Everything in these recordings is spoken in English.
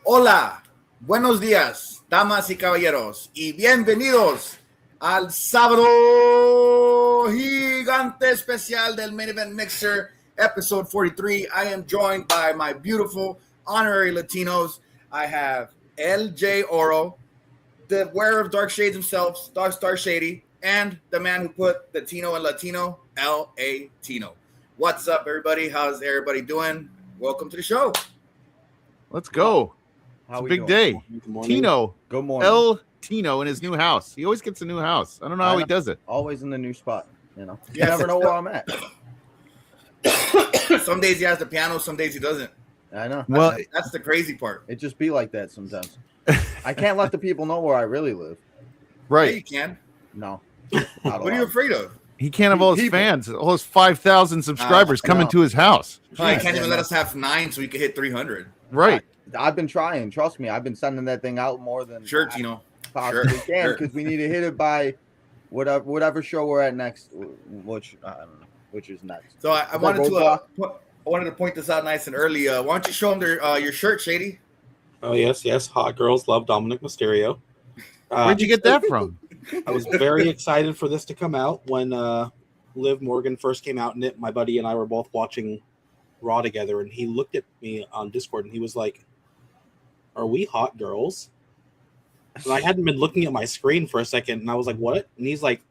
Hola, buenos días, damas y caballeros, y bienvenidos al Sabado Gigante especial del Main Event Mixer, episode 43. I am joined by my beautiful honorary Latinos. I have L.J. Oro, the wearer of dark shades himself, Star Shady, and the man who put the Tino and Latino, L.A. Tino. What's up, everybody? How's everybody doing? Welcome to the show. Let's go. It's a big day. Tino. Good morning. El Tino in his new house. He always gets a new house. I don't know how he does it. Always in the new spot. You know, you Yes. never know where I'm at. Some days he has the piano, some days he doesn't. I know. Well, That's the crazy part. It just be like that sometimes. I can't let the people know where I really live. Yeah, you right. can. No. What are you afraid of? He can't have all his People. fans, all his 5,000 subscribers coming no. to his house. Oh, he can't even let us have 9 so we could hit 300. Right. I've been trying. Trust me. I've been sending that thing out more than Sure, I Tino. possibly Sure, can sure. because we need to hit it by whatever show we're at next. Which I don't know. Which is next. So I that wanted to roadblock? I wanted to point this out nice and early. Why don't you show them your shirt, Shady? Oh, yes. Hot girls love Dominic Mysterio. Where'd you get that from? I was very excited for this to come out when Liv Morgan first came out in it. My buddy and I were both watching Raw together, and he looked at me on Discord, and he was like, "Are we hot girls?" And I hadn't been looking at my screen for a second, and I was like, "What?" And he's like,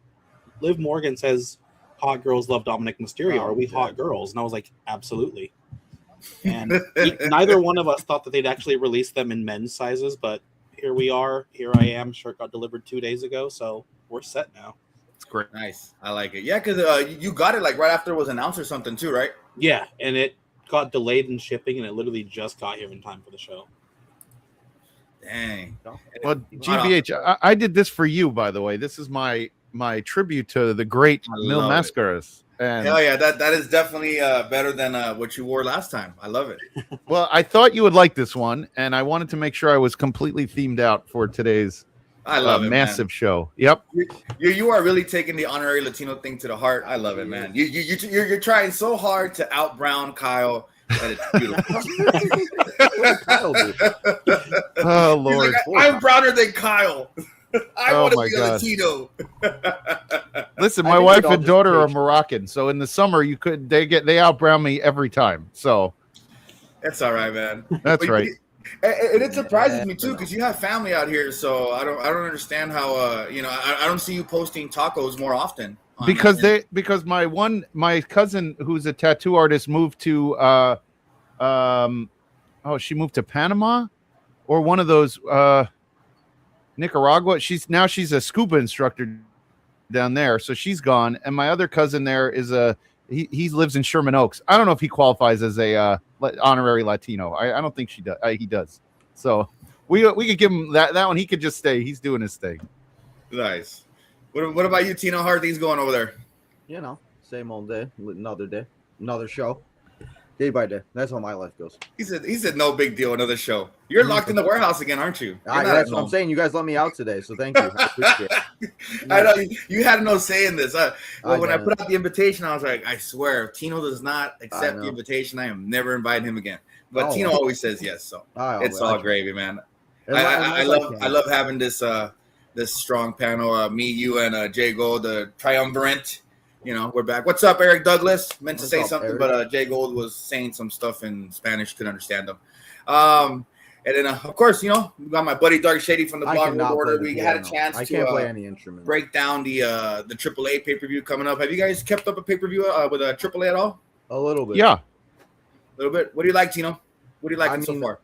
"Liv Morgan says hot girls love Dominic Mysterio. Are we hot girls?" And I was like, "Absolutely." And neither one of us thought that they'd actually release them in men's sizes, but here we are. Here I am. Shirt got delivered 2 days ago, so we're set now. It's great. Nice. I like it. Yeah, because you got it like right after it was announced or something too, right? Yeah, and it got delayed in shipping, and it literally just got here in time for the show. Dang. Well, GBH, I did this for you, by the way. This is my tribute to the great I Mil love it. Mascaras. And Hell yeah, that is definitely better than what you wore last time. I love it. well, I thought you would like this one, and I wanted to make sure I was completely themed out for today's I love it, massive show. Yep. You are really taking the honorary Latino thing to the heart. I love it, man. You're trying so hard to out Brown Kyle that it's beautiful. Kyle do? Oh He's Lord. like, I'm browner than Kyle. I Oh want to my be a God. Latino. Listen, I my think wife it all and just daughter are changed. Moroccan, so in the summer they out brown me every time. So That's all right, man. that's But right. And it surprises me too because you have family out here, so I don't understand how I don't see you posting tacos more often. Because my cousin who's a tattoo artist moved to she moved to Panama or one of those Nicaragua. She's a scuba instructor down there, so she's gone. And my other cousin there is he lives in Sherman Oaks. I don't know if he qualifies as a honorary Latino. I don't think he does. So we could give him that one. He could just stay. He's doing his thing. Nice. What about you, Tino? How are things going over there? You know, same old day, another show, day by day. That's how my life goes. He said no big deal. Another show. You're locked in the warehouse again, aren't you? You're not That's at what I'm home. saying. You guys let me out today, so thank you. I appreciate it. I know you had no say in this. When I got put out the invitation, I was like, I swear, if Tino does not accept know. the invitation, I am never inviting him again. But Oh, Tino well. always says yes, so it's well, all gravy, man. I I love having this strong panel. Me, you, and Jay Gold, the triumvirate. You know, we're back. What's up, Eric Douglas? Meant to What's say up, something, Eric? but Jay Gold was saying some stuff in Spanish. Couldn't understand them. And then, of course, we got my buddy Dark Shady from the Blog World Order. We had a chance I can't play to any instrument. break down the AAA pay-per-view coming up. Have you guys kept up a pay-per-view with a AAA at all? A little bit. Yeah. A little bit. What do you like, Tino? What do you like so far?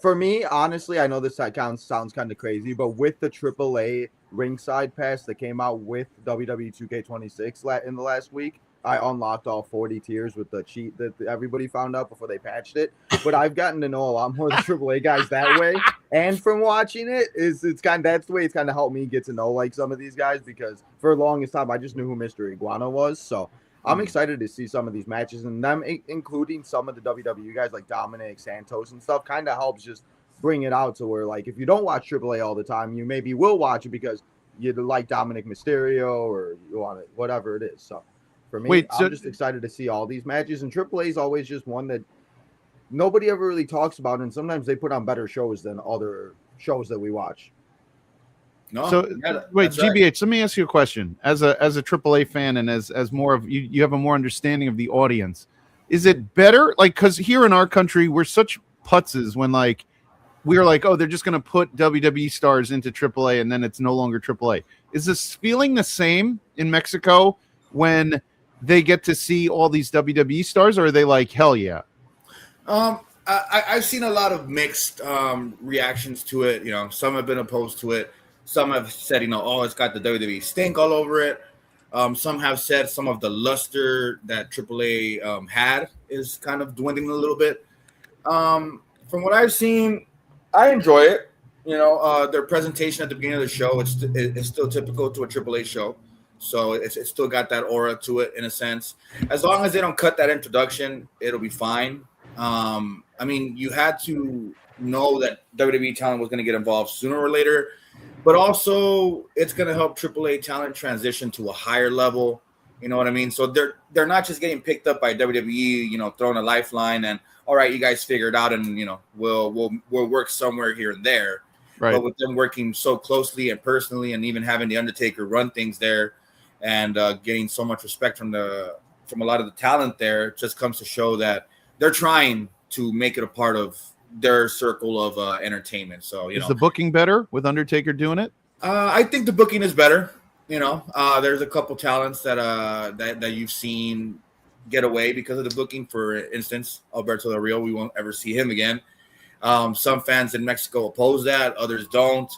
For me, honestly, I know this sounds kind of crazy, but with the AAA ringside pass that came out with WWE 2K26 in the last week, I unlocked all 40 tiers with the cheat that everybody found out before they patched it. But I've gotten to know a lot more of the AAA guys that way. And from watching that's the way it's kind of helped me get to know like some of these guys, because for the longest time I just knew who Mr. Iguana was. So I'm excited to see some of these matches, and them including some of the WWE guys like Dominic, Santos and stuff kind of helps just bring it out to where, like, if you don't watch AAA all the time, you maybe will watch it because you like Dominic Mysterio or you want it, whatever it is. So for me, I'm just excited to see all these matches. And AAA is always just one that nobody ever really talks about, and sometimes they put on better shows than other shows that we watch. No, so wait, GBH, right. Let me ask you a question. As a AAA fan and as more of you have a more understanding of the audience. Is it better? Like, because here in our country, we're such putzes when like we're like, oh, they're just going to put WWE stars into AAA and then it's no longer AAA. Is this feeling the same in Mexico when they get to see all these WWE stars, or are they like, hell yeah? I've seen a lot of mixed reactions to it. You know, some have been opposed to it. Some have said, you know, oh, it's got the WWE stink all over it. Some have said some of the luster that AAA had is kind of dwindling a little bit. From what I've seen, I enjoy it. You know, their presentation at the beginning of the show, it's still typical to a AAA show. So it's still got that aura to it in a sense. As long as they don't cut that introduction, it'll be fine. I mean, you had to know that WWE talent was going to get involved sooner or later. But also, it's going to help AAA talent transition to a higher level. You know what I mean? So they're not just getting picked up by WWE, you know, throwing a lifeline and, all right, you guys figure it out and, you know, we'll work somewhere here and there. Right. But with them working so closely and personally and even having The Undertaker run things there and getting so much respect from a lot of the talent there, it just comes to show that they're trying to make it a part of their circle of entertainment. So, you know, is the booking better with Undertaker doing it? I think the booking is better. You know, there's a couple talents that you've seen get away because of the booking. For instance, Alberto Del Rio, we won't ever see him again. Some fans in Mexico oppose that, others don't,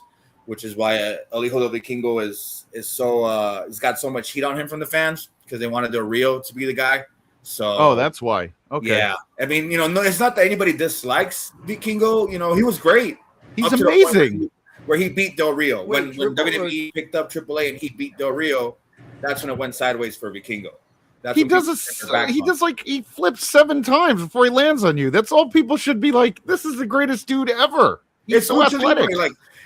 which is why El Hijo del Vikingo is so he's got so much heat on him from the fans because they wanted Del Rio to be the guy. So that's why. Okay. Yeah. I mean, you know, no, it's not that anybody dislikes Vikingo. You know, he was great. He's amazing. Where he beat Del Rio. When WWE picked up AAA and he beat Del Rio, that's when it went sideways for Vikingo. He flips 7 times before he lands on you. That's all people should be like, this is the greatest dude ever. He's so athletic.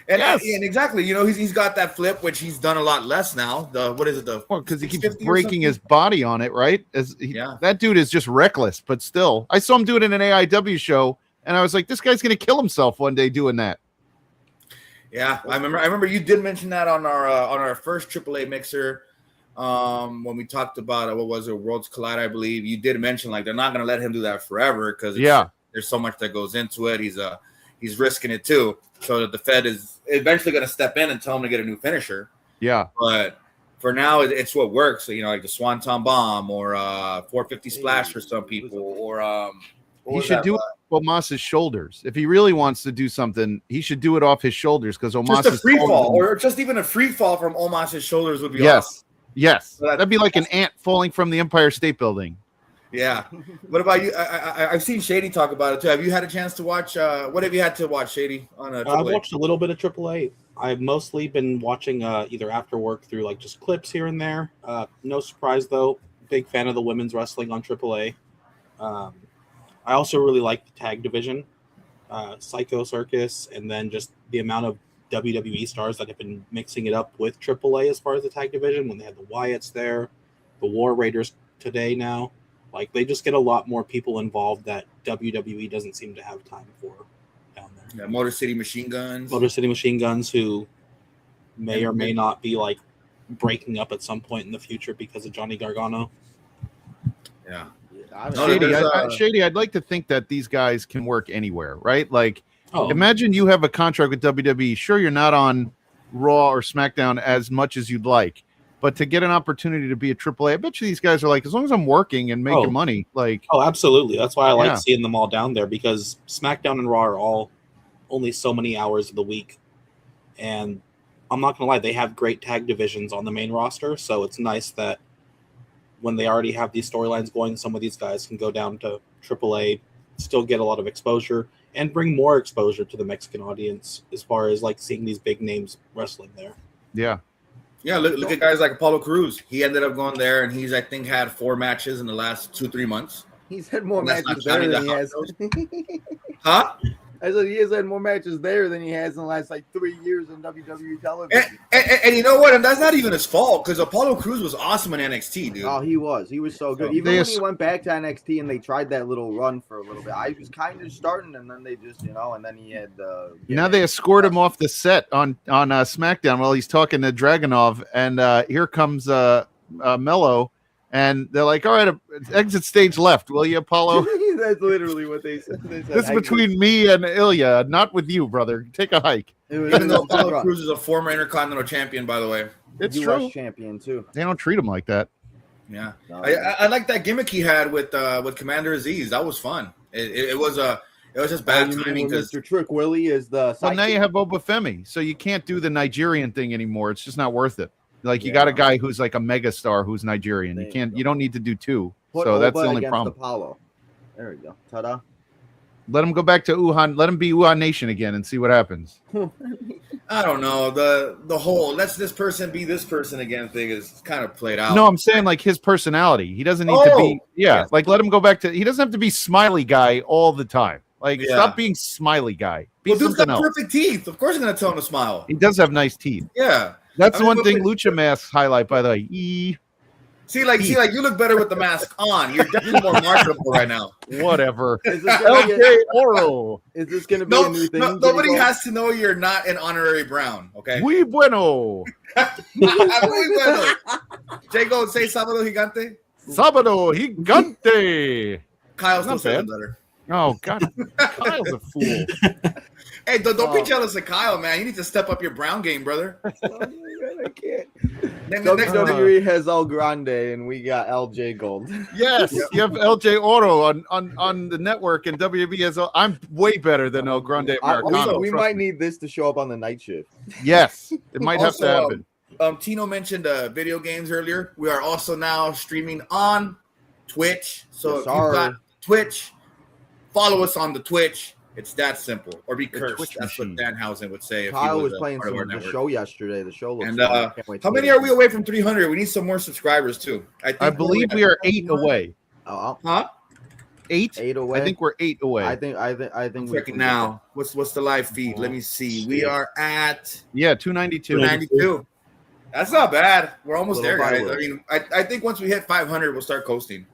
And exactly, you know, he's got that flip, which he's done a lot less now. Because he keeps breaking his body on it, right? That dude is just reckless, but still. I saw him do it in an AIW show, and I was like, this guy's going to kill himself one day doing that. Yeah, I remember you did mention that on our first AAA mixer when we talked about Worlds Collide, I believe. You did mention like they're not going to let him do that forever because there's so much that goes into it. He's risking it too. So that the Fed is eventually going to step in and tell him to get a new finisher. Yeah. But for now, it's what works. So, you know, like the Swanton Bomb or 450 Splash for some people. Or he should do it off Omos's shoulders. If he really wants to do something, he should do it off his shoulders because Omos just a free fall, or just even a free fall from Omos's shoulders would be awesome. Yes. So that'd be like an ant falling from the Empire State Building. Yeah. What about you? I've seen Shady talk about it too. Have you had a chance to watch? What have you had to watch, Shady? I've watched a little bit of AAA. I've mostly been watching either after work through like just clips here and there. No surprise though. Big fan of the women's wrestling on AAA. I also really like the tag division, Psycho Circus, and then just the amount of WWE stars that have been mixing it up with AAA as far as the tag division. When they had the Wyatts there, the War Raiders today now. Like, they just get a lot more people involved that WWE doesn't seem to have time for down there. Yeah, Motor City Machine Guns, who may or may not be, like, breaking up at some point in the future because of Johnny Gargano. Yeah. Shady, I'd like to think that these guys can work anywhere, right? Like, imagine you have a contract with WWE. Sure, you're not on Raw or SmackDown as much as you'd like. But to get an opportunity to be a AAA, I bet you these guys are like, as long as I'm working and making money, like. Oh, absolutely. That's why I like seeing them all down there because SmackDown and Raw are all only so many hours of the week. And I'm not going to lie, they have great tag divisions on the main roster. So it's nice that when they already have these storylines going, some of these guys can go down to AAA, still get a lot of exposure, and bring more exposure to the Mexican audience as far as like seeing these big names wrestling there. Yeah. Yeah, look at guys like Apollo Crews. He ended up going there, and he's, I think, had 4 matches in the last 2-3 months. He's had more matches there than he has. Huh? I said he has had more matches there than he has in the last 3 years in WWE television. And you know what? And that's not even his fault because Apollo Crews was awesome in NXT, dude. Oh, he was so good. Even when he went back to NXT and they tried that little run for a little bit, I was kind of starting, and then they just, and then he had. Now they escort him off the set on SmackDown while he's talking to Dragunov, and here comes Mello. And they're like, all right, exit stage left, will you, Apollo? That's literally what they said. This is between me and Ilya, not with you, brother. Take a hike. Even though Apollo Crews is a former Intercontinental Champion, by the way. It's US true. Champion, too. They don't treat him like that. Yeah. No, I like that gimmick he had with Commander Aziz. That was fun. It was just bad timing because Mr. Trick Willie is the. Well, now you have Boba Femi, so you can't do the Nigerian thing anymore. It's just not worth it. Like you got a guy who's like a megastar who's Nigerian. You don't need to do two. So that's the only problem. Apollo. There we go. Ta-da. Let him go back to Wuhan. Let him be Wuhan Nation again and see what happens. I don't know. The whole let's this person be this person again thing is kind of played out. No, I'm saying like his personality. He doesn't need to be. Yeah, like let him go back to. He doesn't have to be smiley guy all the time. Like stop being smiley guy. Be dude's got else. perfect teeth. Of course, I'm gonna tell him to smile. He does have nice teeth. Yeah. That's the one thing Lucha masks highlight, by the way. See, you look better with the mask on. You're definitely more marketable right now. Whatever. LJ Oro. Is this going to be a new thing? Nobody has to know you're not an honorary Brown, okay? Muy bueno. Muy bueno. Jago, say Sabado Gigante. Sabado Gigante. Kyle's not saying better. Oh, God. Kyle's a fool. Hey, don't be jealous of Kyle, man. You need to step up your Brown game, brother. I can't. WWE has El Grande, and we got LJ Gold. Yes, you have LJ Oro on the network, and WWE has. I'm way better than El Grande Americano. We might need this to show up on the night shift. Yes, it might have to happen. Tino mentioned video games earlier. We are also now streaming on Twitch. So if you've got Twitch, follow us on the Twitch. It's that simple. Or be cursed. That's what Danhausen would say. Kyle was playing the show yesterday. The show looks fun. How many are we away from 300? We need some more subscribers, too. I believe we are 8 away. Huh? 8? 8 away? I think we're 8 away. I think we're now. What's the live feed? Let me see. We are at 292. 292. That's not bad. We're almost there, guys. I mean, I think once we hit 500, we'll start coasting.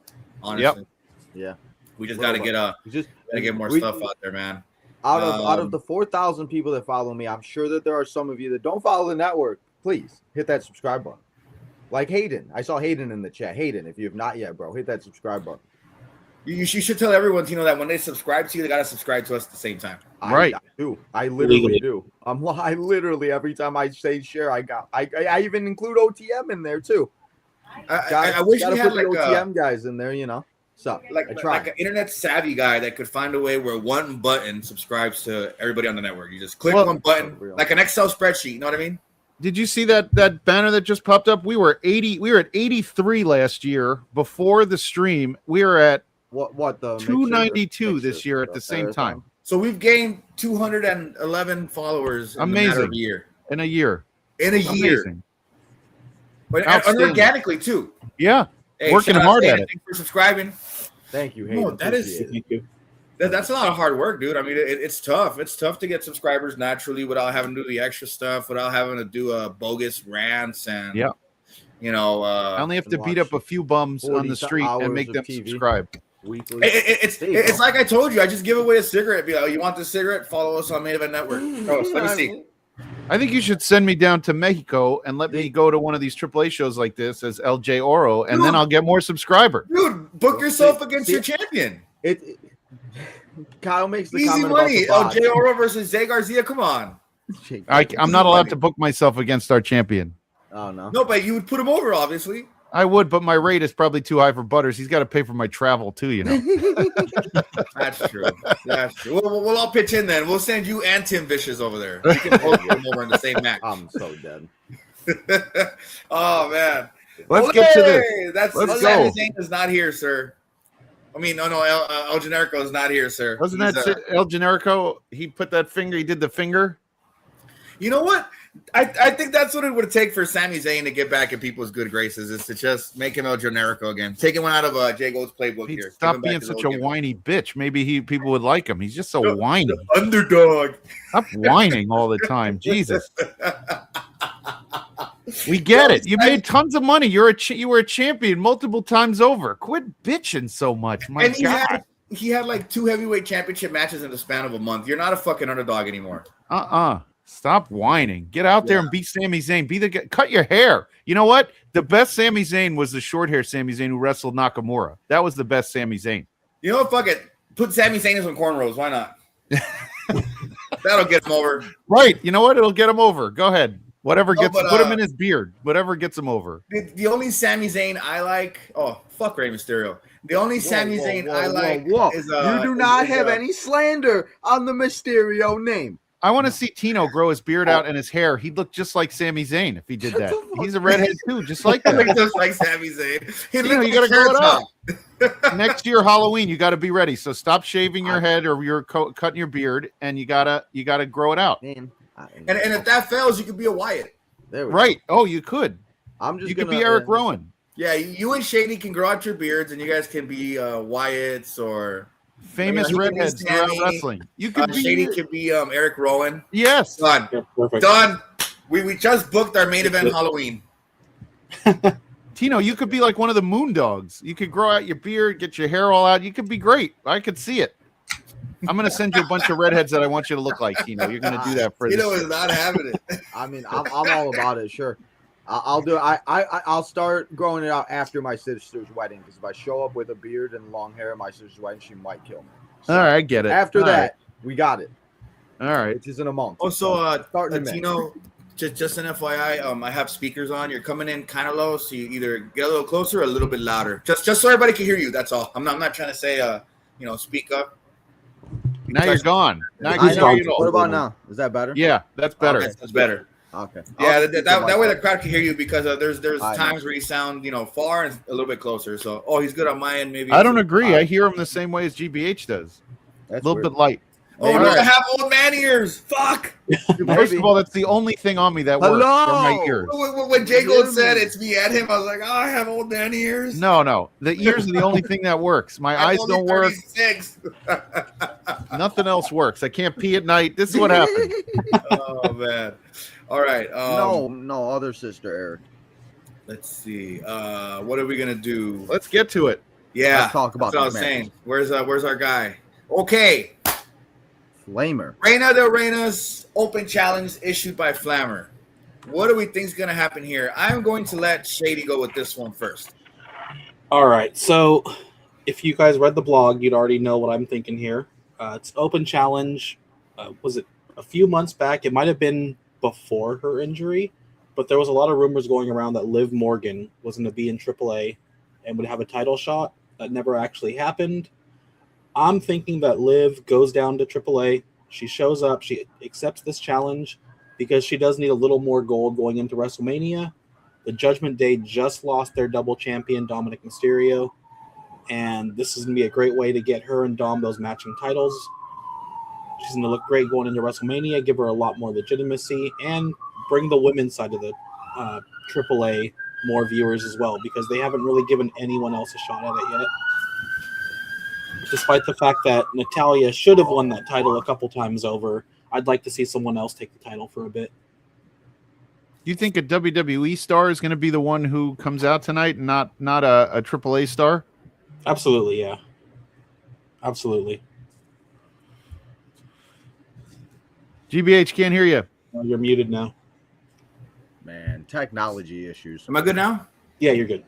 Honestly. Yeah. We just got to get more stuff out there, man. Out of the 4,000 people that follow me, I'm sure that there are some of you that don't follow the network. Please hit that subscribe button. Like Hayden. I saw Hayden in the chat. Hayden, if you have not yet, bro, hit that subscribe button. You should tell everyone, that when they subscribe to you, they got to subscribe to us at the same time. Right. I do. I literally do. I literally, every time I say share, I even include OTM in there, too. I wish we had like OTM guys in there, So like an internet savvy guy that could find a way where one button subscribes to everybody on the network. You just click one button, like an Excel spreadsheet. You know what I mean? Did you see that banner that just popped up? We were at 83 last year before the stream. We were at the 292 this year at the same time. So we've gained 211 followers. Amazing. In a year. Amazing. But organically too. Yeah. Hey, working hard at it. Thanks for subscribing. Thank you. Hayden. That's a lot of hard work, dude. I mean, it's tough. It's tough to get subscribers naturally without having to do the extra stuff, without having to do bogus rants and I only have to beat up a few bums on the street and make them subscribe. Weekly. It's like I told you. I just give away a cigarette. Be like, you want this cigarette? Follow us on Main Event Network. Let me see. I think you should send me down to Mexico and let me go to one of these AAA shows like this as LJ Oro, and then I'll get more subscribers. Dude, book yourself against your champion. Kyle makes the easy comment money. about the LJ Oro versus Zay Garcia. Come on. I'm not allowed to book myself against our champion. Oh no. No, but you would put him over, obviously. I would, but my rate is probably too high for Butters. He's got to pay for my travel too, That's true. That's true. We'll all pitch in then. We'll send you and Tim Vicious over there. We can both come over in the same match. I'm so dead. Oh man. Let's get to this. Let's go. Zayn is not here, sir. I mean, no, El Generico is not here, sir. Wasn't that El Generico? He put that finger. He did the finger. You know what? I think that's what it would take for Sami Zayn to get back in people's good graces, is to just make him El Generico again. Taking one out of Jay Gold's playbook He'd here. stop being such a whiny bitch. Maybe people would like him. He's just so whiny. The underdog. Stop whining all the time. Jesus. We get it. You made tons of money. You were a champion multiple times over. Quit bitching so much. My God. He had like 2 heavyweight championship matches in the span of a month. You're not a fucking underdog anymore. Stop whining. Get out there and beat Sami Zayn. Cut your hair. You know what? The best Sami Zayn was the short hair Sami Zayn who wrestled Nakamura. That was the best Sami Zayn. You know what? Fuck it. Put Sami Zayn in some cornrows. Why not? That'll get him over. Right. You know what? It'll get him over. Go ahead. Put him in his beard. Whatever gets him over. The only Sami Zayn I like. Oh, fuck Rey Mysterio. The only Sami Zayn I like is you do not have any slander on the Mysterio name. I want to see Tino grow his beard out and his hair. He'd look just like Sami Zayn if he did that. He's a redhead too, just like that. Just like Sami Zayn. You got to grow it out. Next year Halloween, you got to be ready. So stop shaving your head or you're cutting your beard, and you gotta grow it out. And if that fails, you could be a Wyatt. Right? Oh, you could. You could be Eric Rowan. Yeah, you and Shady can grow out your beards, and you guys can be Wyatts or famous redheads throughout wrestling. You could be Shady could be Eric Rowan. Yes, done. Yeah, done. We just booked our main event Halloween. Tino, you could be like one of the Moondogs. You could grow out your beard, get your hair all out. You could be great. I could see it. I'm going to send you a bunch of redheads that I want you to look like, Tino. You're going to do that for Tino is not having it. I mean, I'm all about it. Sure. I'll do it. I'll start growing it out after my sister's wedding, because if I show up with a beard and long hair at my sister's wedding, she might kill me. So all right, I get it. After that, we got it. All right. Which is in a month. Also, Tino, just an FYI, I have speakers on. You're coming in kind of low, so you either get a little closer or a little bit louder. Just so everybody can hear you. That's all. I'm not trying to say, speak up. Now you're gone. Now what about now? Is that better? Yeah, that's better. Okay, that's better. Okay. Yeah, that way the crowd can hear you, because there's times where you sound far and a little bit closer. So he's good on my end. Maybe I don't agree. I hear him the same way as GBH does. That's a little bit light. Oh no, I have old man ears. Fuck. First of all, that's the only thing on me that works. My ears. When Jay Gold said it's me at him, I was like, oh, I have old man ears. No. The ears are the only thing that works. My eyes don't work. Nothing else works. I can't pee at night. This is what happened. Oh man. All right. No, other sister Eric. Let's see. What are we gonna do? Let's get to it. Yeah. Let's talk about that's what I was saying. Where's our guy? Okay. Flamer. Reina del Reina's open challenge issued by Flammer. What do we think is gonna happen here? I'm going to let Shady go with this one first. All right. So, if you guys read the blog, you'd already know what I'm thinking here. It's open challenge. Was it a few months back? It might have been before her injury, but there was a lot of rumors going around that Liv Morgan was going to be in AAA and would have a title shot. That never actually happened. I'm thinking that Liv goes down to AAA. She shows up. She accepts this challenge because she does need a little more gold going into WrestleMania. The Judgment Day just lost their double champion, Dominic Mysterio, and this is going to be a great way to get her and Dom those matching titles. She's going to look great going into WrestleMania, give her a lot more legitimacy, and bring the women's side of the AAA more viewers as well, because they haven't really given anyone else a shot at it yet. Despite the fact that Natalya should have won that title a couple times over, I'd like to see someone else take the title for a bit. You think a WWE star is going to be the one who comes out tonight, and not a AAA star? Absolutely, yeah. Absolutely. GBH, can't hear you. You're muted now. Man, technology issues. Am I good now? Yeah, you're good.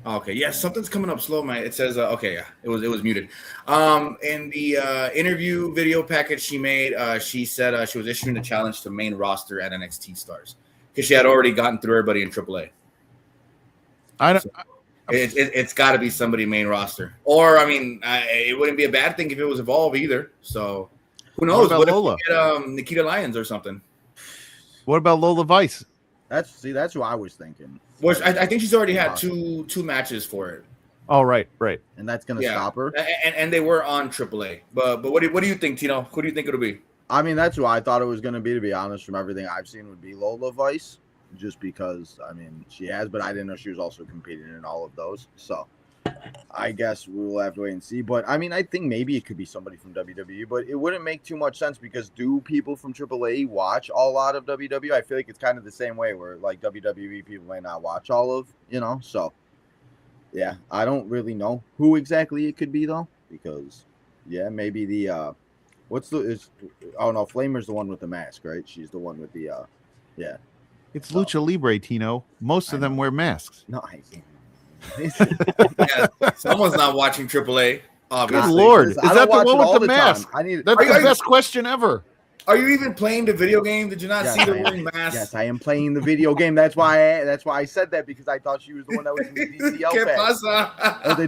Okay, yeah, something's coming up slow, man. It says, okay, yeah, it was muted. In the interview video package she made, she said she was issuing a challenge to main roster at NXT stars because she had already gotten through everybody in AAA. It's got to be somebody main roster, or I mean, it wouldn't be a bad thing if it was Evolve either. So who knows? What if we get Nikita Lyons or something? What about Lola Vice? That's who I was thinking. Which I think she's already had two matches for it. Oh, right. And that's gonna stop her. And they were on AAA. But what do you think, Tino? Who do you think it'll be? I mean, that's who I thought it was going to be, to be honest, from everything I've seen, would be Lola Vice, just because, I mean, she has, but I didn't know she was also competing in all of those. So I guess we'll have to wait and see. But I mean, I think maybe it could be somebody from WWE, but it wouldn't make too much sense because do people from AAA watch a lot of WWE? I feel like it's kind of the same way where like WWE people may not watch all of, so yeah, I don't really know who exactly it could be though, because maybe the Flamer's the one with the mask, right? She's the one with the It's Lucha Libre, Tino. Most of them wear masks. No, I someone's not watching AAA. Good Lord. Is that the one with the mask? That's the best question ever. Are you even playing the video game? Did you not see the wearing mask? Yes, I am playing the video game. That's why I said that, because I thought she was the one that was in the DCL pack. Or the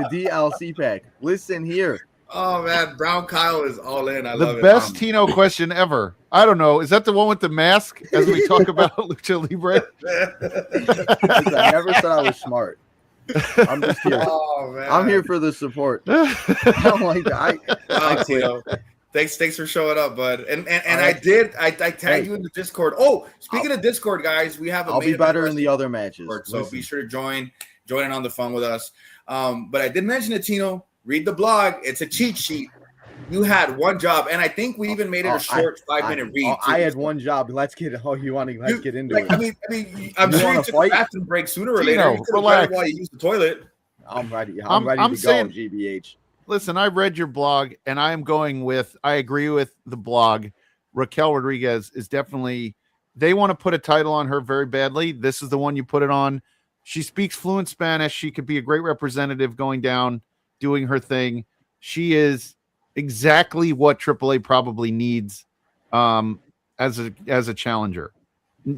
DLC pack. Listen here. Oh man, Brown Kyle is all in. I love it. The best Tino question ever. I don't know. Is that the one with the mask as we talk about Lucha Libre? Listen, I never said I was smart. I'm just here. Oh, man. I'm here for the support. I'm like, Tino. Thanks for showing up, bud. And I tagged you in the Discord. Oh, speaking of Discord, guys, we have. I'll be better in the other matches. So be sure to join in on the fun with us. But I did mention it, Tino. Read the blog. It's a cheat sheet. You had one job, and I think we even made it a short 5-minute read. I had one job. Let's get into it. I mean, I'm sure you took a bathroom break sooner or later. You could have while you use the toilet. I'm ready. I'm ready to go, GBH. Listen, I read your blog, and I agree with the blog. Raquel Rodriguez is definitely, they want to put a title on her very badly. This is the one you put it on. She speaks fluent Spanish. She could be a great representative going down, doing her thing. She is exactly what AAA probably needs as a challenger.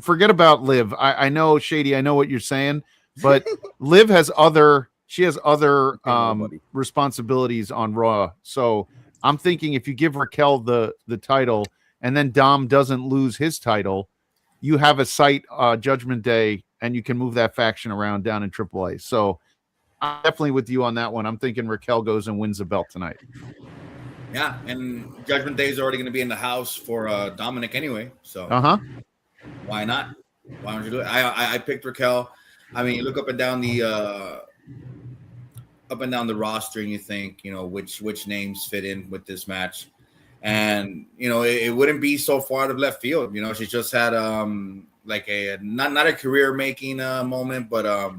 Forget about Liv. I know, Shady, I know what you're saying, but Liv has other responsibilities on Raw. So I'm thinking if you give Raquel the title and then Dom doesn't lose his title, you have a sight Judgment Day and you can move that faction around down in AAA. So I'm definitely with you on that one. I'm thinking Raquel goes and wins the belt tonight. Yeah, and Judgment Day is already going to be in the house for Dominic anyway. So why not? Why don't you do it? I picked Raquel. I mean, you look up and down the roster, and you think, which names fit in with this match, and it wouldn't be so far out of left field. She just had like a not a career making moment, but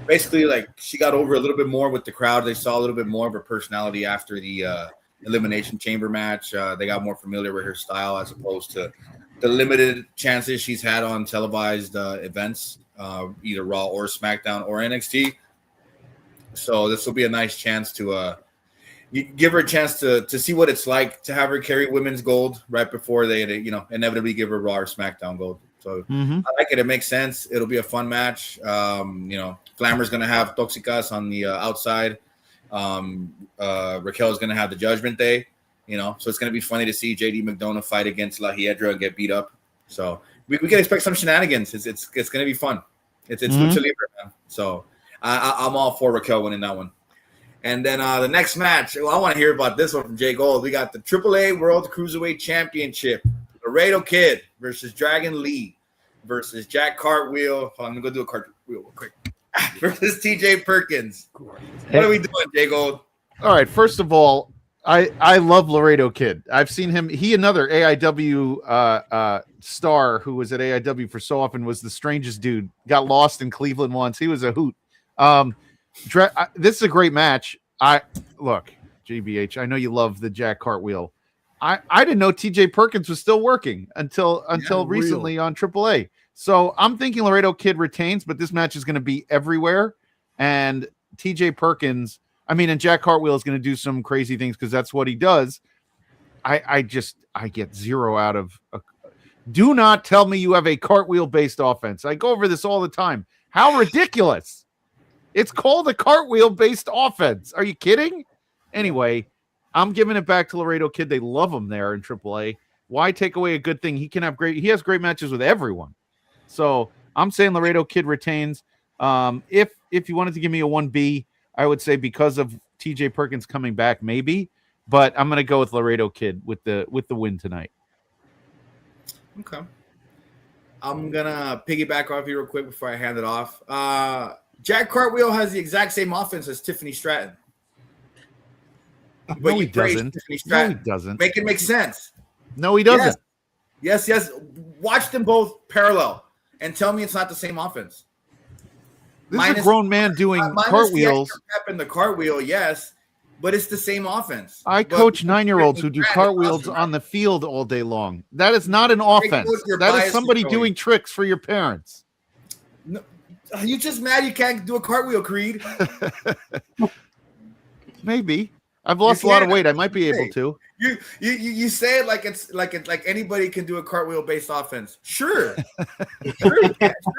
basically like she got over a little bit more with the crowd. They saw a little bit more of her personality after the Elimination Chamber match. They got more familiar with her style as opposed to the limited chances she's had on televised events, either Raw or SmackDown or NXT. So this will be a nice chance to give her a chance to see what it's like to have her carry women's gold right before they inevitably give her Raw or SmackDown gold. So I like it. It makes sense. It'll be a fun match. Glamour's going to have Toxicas on the outside. Raquel is going to have the Judgment Day, so it's going to be funny to see JD McDonough fight against La Hiedra and get beat up. So we can expect some shenanigans. It's going to be fun. It's Lucha Libre, man. So I'm all for Raquel winning that one. And then the next match, I want to hear about this one from Jay Gold. We got the AAA World Cruiserweight Championship. Laredo Kid versus Dragon Lee versus Jack Cartwheel. Hold on, I'm going to go do a cartwheel real quick. Versus TJ Perkins. What are we doing, Jay Gold? All right. First of all, I love Laredo Kid. I've seen him. He, another AIW star who was at AIW for so often, was the strangest dude. Got lost in Cleveland once. He was a hoot. This is a great match. Look, GBH, I know you love the Jack Cartwheel. I didn't know TJ Perkins was still working until recently on AAA. So I'm thinking Laredo Kid retains, but this match is going to be everywhere. And TJ Perkins, and Jack Cartwheel is going to do some crazy things because that's what he does. I get zero out of. Do not tell me you have a cartwheel based offense. I go over this all the time. How ridiculous! It's called a cartwheel based offense. Are you kidding? Anyway, I'm giving it back to Laredo Kid. They love him there in AAA. Why take away a good thing? He has great matches with everyone. So I'm saying Laredo Kid retains. If you wanted to give me a 1B, I would say because of TJ Perkins coming back, maybe. but I'm gonna go with Laredo Kid with the win tonight. Okay. I'm gonna piggyback off you real quick before I hand it off. Jack Cartwheel has the exact same offense as Tiffany Stratton. No, he doesn't. No, he doesn't. Make it make sense. No, he doesn't. Yes. Watch them both parallel and tell me it's not the same offense. This is a grown man doing cartwheels. The the cartwheel, yes, but it's the same offense. I coach 9-year-olds who do cartwheels on the field all day long. That is not an offense. That is somebody doing tricks for your parents. No, are you just mad you can't do a cartwheel, Creed? Maybe. I've lost a lot of weight. I might be able to. You say it like it's like anybody can do a cartwheel based offense. Sure. Sure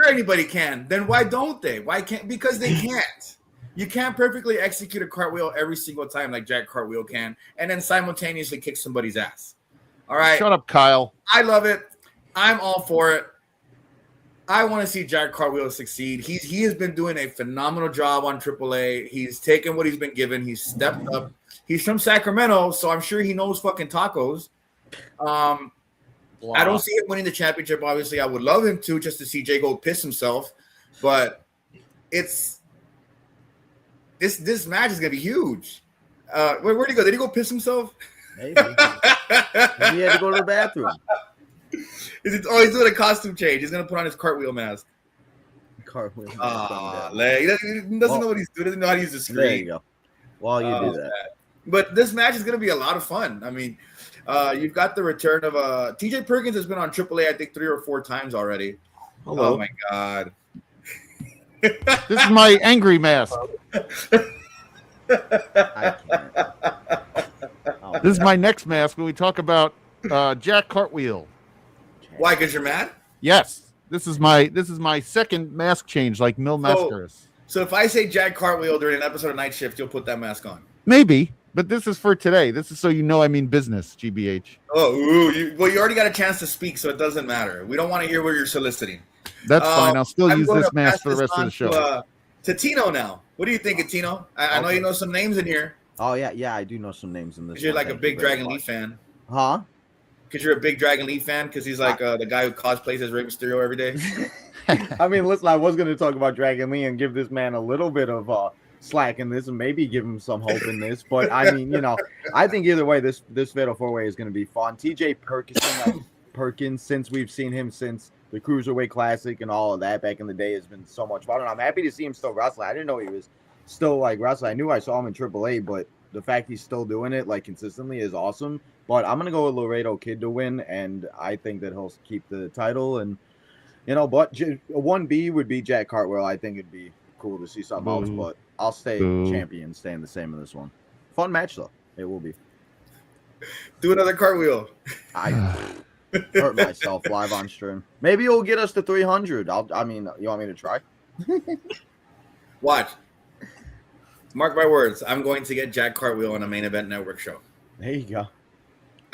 anybody can. Then why don't they? Why can't? Because they can't. You can't perfectly execute a cartwheel every single time like Jack Cartwheel can, and then simultaneously kick somebody's ass. All right. Shut up, Kyle. I love it. I'm all for it. I want to see Jack Cartwheel succeed. He has been doing a phenomenal job on AAA. He's taken what he's been given. He's stepped up. He's from Sacramento, so I'm sure he knows fucking tacos. I don't see him winning the championship. Obviously, I would love him to, just to see Jay Gold piss himself. But it's this match is gonna be huge. Where'd he go? Did he go piss himself? Maybe. Maybe he had to go to the bathroom. He's doing a costume change. He's gonna put on his cartwheel mask. Cartwheel. He doesn't know what he's doing. He doesn't know how to use the screen. There you go. While you do that. But this match is going to be a lot of fun. I mean, you've got the return of TJ Perkins has been on AAA, I think 3 or 4 times already. Hello. Oh my God. This is my angry mask. I can't. This is my next mask when we talk about Jack Cartwheel. Why? Because you're mad? Yes. This is my second mask change, like Mil Mascaras. So if I say Jack Cartwheel during an episode of Night Shift, you'll put that mask on. Maybe, but this is for today. This is so you know I mean business, GBH. Oh, you already got a chance to speak, so it doesn't matter. We don't want to hear where you're soliciting. That's fine. I'll still use this mask for the rest of the show. To Tino now. What do you think of Tino? I know you know some names in here. Oh, yeah, I do know some names in this. Because you're like a big Dragon Lee fan. Huh? Because you're a big Dragon Lee fan? Because he's like the guy who cosplays as Rey Mysterio every day? I mean, listen, I was going to talk about Dragon Lee and give this man a little bit of slack in this and maybe give him some hope in this. But, I mean, I think either way, this Fatal 4-Way is going to be fun. TJ Perkins, since we've seen him since the Cruiserweight Classic and all of that back in the day, has been so much fun. And I'm happy to see him still wrestling. I didn't know he was still, like, wrestling. I knew I saw him in AAA, but the fact he's still doing it, like, consistently is awesome. But I'm going to go with Laredo Kid to win, and I think that he'll keep the title. And, but 1B would be Jack Cartwheel. I think it'd be cool to see something else, but I'll stay champion, staying the same in this one. Fun match, though. It will be. Do another cartwheel. I hurt myself live on stream. Maybe it'll get us to 300. You want me to try? Watch. Mark my words. I'm going to get Jack Cartwheel on a Main Event Network show. There you go.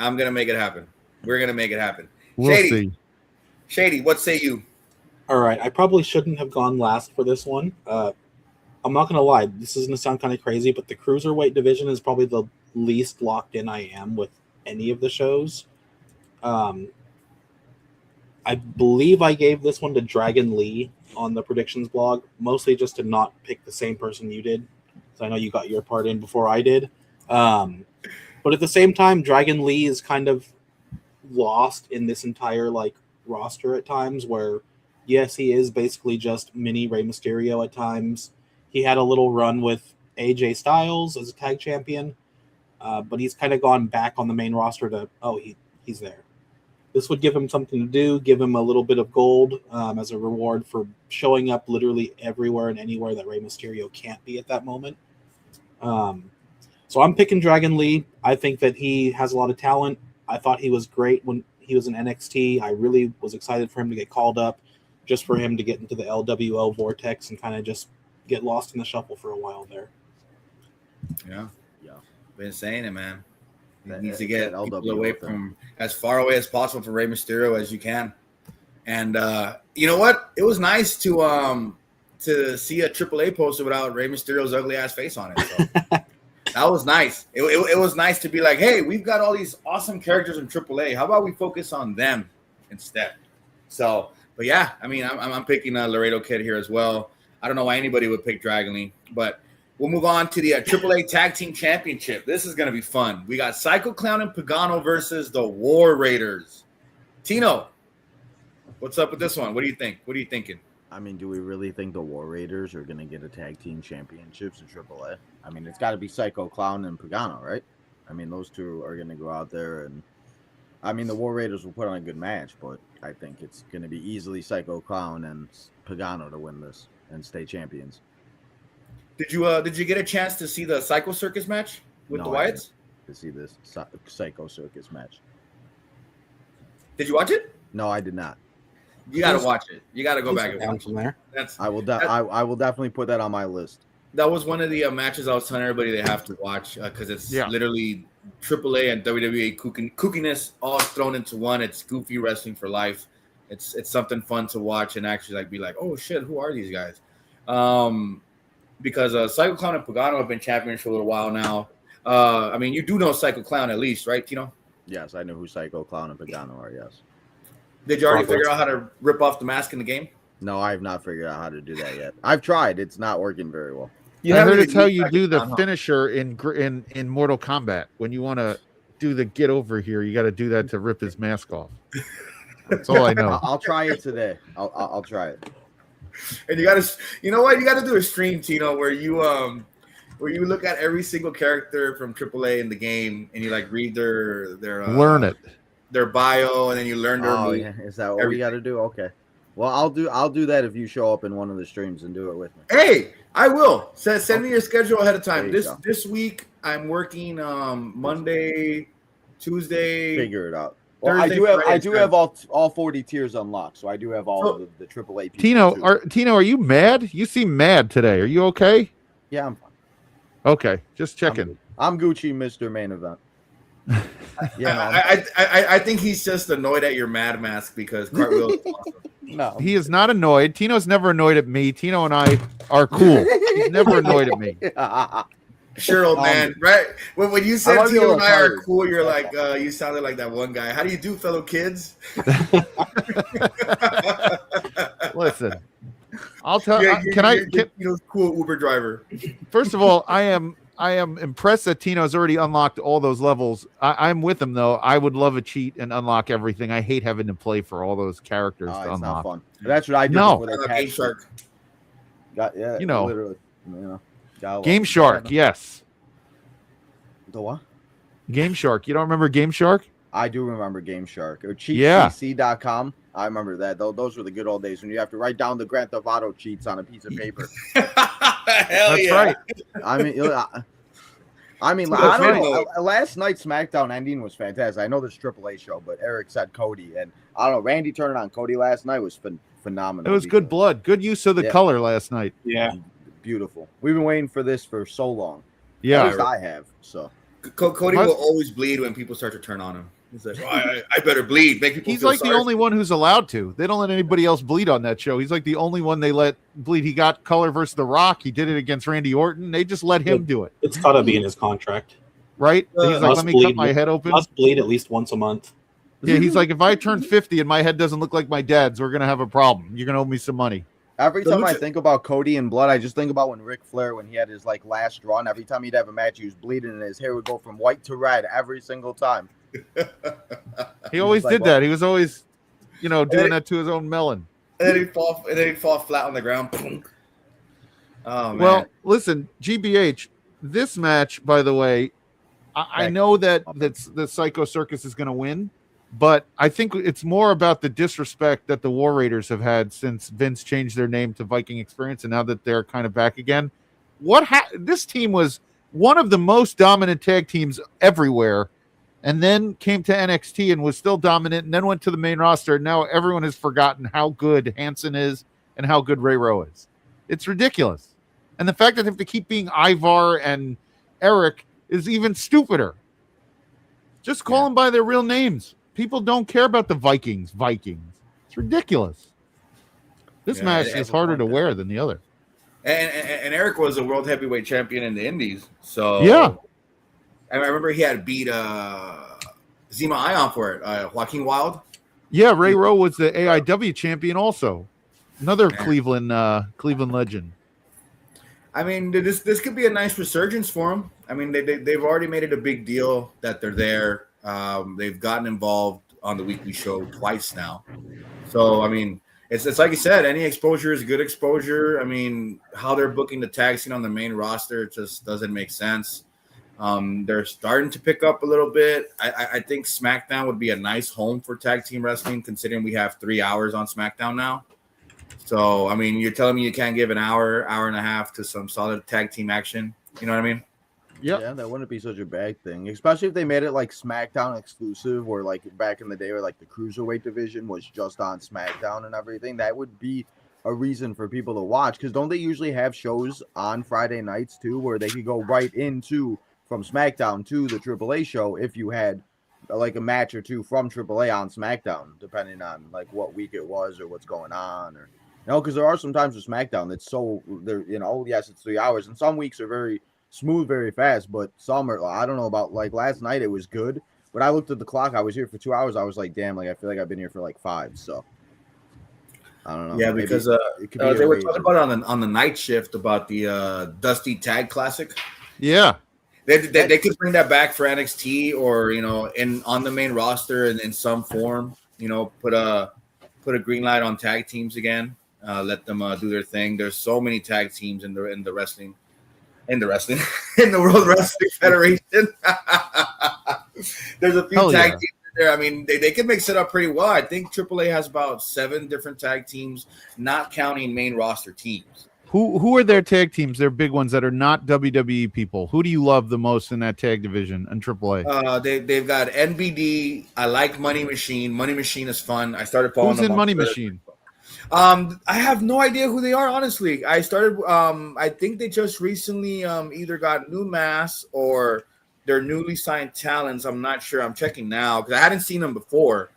I'm going to make it happen. We're going to make it happen. We'll see. Shady, what say you? All right. I probably shouldn't have gone last for this one. I'm not going to lie. This is going to sound kind of crazy, but the Cruiserweight division is probably the least locked in I am with any of the shows. I believe I gave this one to Dragon Lee on the predictions blog, mostly just to not pick the same person you did. So I know you got your part in before I did. But at the same time, Dragon Lee is kind of lost in this entire roster at times where, yes, he is basically just mini Rey Mysterio at times. He had a little run with AJ Styles as a tag champion, but he's kind of gone back on the main roster to, he's there. This would give him something to do, give him a little bit of gold as a reward for showing up literally everywhere and anywhere that Rey Mysterio can't be at that moment. So I'm picking Dragon Lee. I think that he has a lot of talent. I thought he was great when he was in NXT. I really was excited for him to get called up, just for him to get into the LWO vortex and kind of just get lost in the shuffle for a while there. Yeah. Been saying it, man. He needs to get people away from as far away as possible from Rey Mysterio as you can. And you know what? It was nice to see a AAA poster without Rey Mysterio's ugly ass face on it. So. That was nice. It was nice to be like, hey, we've got all these awesome characters in AAA. How about we focus on them instead? So, but yeah, I mean, I'm picking Laredo Kid here as well. I don't know why anybody would pick Dragon Lee, but we'll move on to the AAA Tag Team Championship. This is going to be fun. We got Psycho Clown and Pagano versus the War Raiders. Tino, what's up with this one? What do you think? What are you thinking? I mean, do we really think the War Raiders are going to get a tag team championships in AAA? I mean, it's got to be Psycho Clown and Pagano, right? I mean, those two are going to go out there and, I mean, the War Raiders will put on a good match, but I think it's going to be easily Psycho Clown and Pagano to win this and stay champions. Did you get a chance to see the Psycho Circus match with the Wyatts? To see this Psycho Circus match. Did you watch it? No, I did not. You got to watch it. You got to go back and watch from there. I will definitely put that on my list. That was one of the matches I was telling everybody they have to watch because it's literally AAA and WWE kookiness all thrown into one. It's goofy wrestling for life. It's something fun to watch and actually like be like, oh shit, who are these guys? Because Psycho Clown and Pagano have been champions for a little while now. I mean, you do know Psycho Clown at least, right, Tino? Yes, I know who Psycho Clown and Pagano are. Yes. Did you already figure out how to rip off the mask in the game? No, I have not figured out how to do that yet. I've tried. It's not working very well. I heard it's how you do the finisher in Mortal Kombat. When you want to do the get over here, you got to do that to rip his mask off. That's all I know. I'll try it today. I'll try it. And you got to, you know what? You got to do a stream, Tino, where you look at every single character from AAA in the game and you like read their learn it. Their bio, and then you learn their move. Yeah. Is that what we got to do? Okay. Well, I'll do that if you show up in one of the streams and do it with me. Hey, I will. Send me your schedule ahead of time. This week I'm working Monday, Tuesday. Figure it out. Well, Thursday, I do have all 40 tiers unlocked, so I do have all of the AAA people. Tino, are you mad? You seem mad today. Are you okay? Yeah, I'm fine. Okay, just checking. I'm Gucci, Mr. Main Event. Yeah, I think he's just annoyed at your mad mask because Cartwheel is awesome. No, he is not annoyed. Tino's never annoyed at me. Tino and I are cool. He's never annoyed at me. Sure, old man. Right? When you said Tino and I are cool, you're like, you sounded like that one guy. How do you do, fellow kids? Listen, I'll tell. Tino's cool Uber driver. First of all, I am impressed that Tino's already unlocked all those levels. I'm with him though. I would love a cheat and unlock everything. I hate having to play for all those characters to it's unlock. not fun. That's what I do. No, Game Shark. Literally. Game Shark. Yes. The what? Game Shark. You don't remember Game Shark? I do remember Game Shark. Or cheatcc.com. I remember that. Those were the good old days when you have to write down the Grand Theft Auto cheats on a piece of paper. That's right. I mean, I don't know. Last night's SmackDown ending was fantastic. I know this AAA show, but Eric said Cody, and I don't know. Randy turning on Cody last night was phenomenal. It was good blood. Good use of the color last night. Yeah, beautiful. We've been waiting for this for so long. Yeah, at least I have. So Cody will always bleed when people start to turn on him. He's like, I better bleed. Make people. He's like the only one who's allowed to. They don't let anybody else bleed on that show. He's like the only one they let bleed. He got color versus The Rock. He did it against Randy Orton. They just let him do it. It's got to be in his contract, right? He's like, let me cut my head open. Must bleed at least once a month. Yeah, he's like, if I turn 50 and my head doesn't look like my dad's, we're gonna have a problem. You're gonna owe me some money. Every time I think about Cody and blood, I just think about when Ric Flair, when he had his like last run. Every time he'd have a match, he was bleeding, and his hair would go from white to red every single time. He always did that. He was always, doing that to his own melon. And then he'd fall flat on the ground. Oh, man. Well, listen, GBH, this match, by the way, I know that the Psycho Circus is going to win, but I think it's more about the disrespect that the War Raiders have had since Vince changed their name to Viking Experience, and now that they're kind of back again. This team was one of the most dominant tag teams everywhere, and then came to NXT and was still dominant, and then went to the main roster, and now everyone has forgotten how good Hanson is and how good Ray Rowe is. It's ridiculous. And the fact that they have to keep being Ivar and Eric is even stupider. Just call them by their real names. People don't care about the Vikings. It's ridiculous. This match is harder to wear than the other. And Eric was a world heavyweight champion in the Indies. So Yeah. I remember he had beat Zima Ion for it. Joaquin Wild. Yeah, Ray Rowe was the AIW champion also. Another Man. Cleveland legend. I mean, this could be a nice resurgence for them. I mean, they've already made it a big deal that they're there. They've gotten involved on the weekly show twice now. So, I mean, it's like you said, any exposure is good exposure. I mean, how they're booking the tag scene on the main roster just doesn't make sense. They're starting to pick up a little bit. I think SmackDown would be a nice home for tag team wrestling, considering we have 3 hours on SmackDown now. So, I mean, you're telling me you can't give an hour and a half to some solid tag team action. You know what I mean? Yep. Yeah, that wouldn't be such a bad thing, especially if they made it like SmackDown exclusive, or like back in the day where like the Cruiserweight division was just on SmackDown and everything. That would be a reason for people to watch, because don't they usually have shows on Friday nights too where they could go right into from SmackDown to the AAA show if you had like a match or two from AAA on SmackDown, depending on like what week it was or what's going on, or because there are some times with SmackDown that's so there, yes, it's 3 hours, and some weeks are very smooth, very fast, but some are, I don't know about, like last night it was good, but I looked at the clock, I was here for 2 hours, I was like, damn, like I feel like I've been here for like 5, so I don't know. Yeah, because they were talking about on the night shift about the Dusty Tag Classic. Yeah. They could bring that back for NXT, or on the main roster and in some form, put a green light on tag teams again. Let them do their thing. There's so many tag teams in the wrestling, in the World Wrestling Federation. There's a few tag teams there. I mean, they could mix it up pretty well. I think AAA has about 7 different tag teams, not counting main roster teams. Who are their tag teams? They're big ones that are not WWE people. Who do you love the most in that tag division in AAA? They've got NBD. I like Money Machine. Money Machine is fun. I started following them. Who's in Money Twitter. Machine? I have no idea who they are, honestly. I started. I think they just recently either got new masks or they're newly signed talents. I'm not sure. I'm checking now because I hadn't seen them before,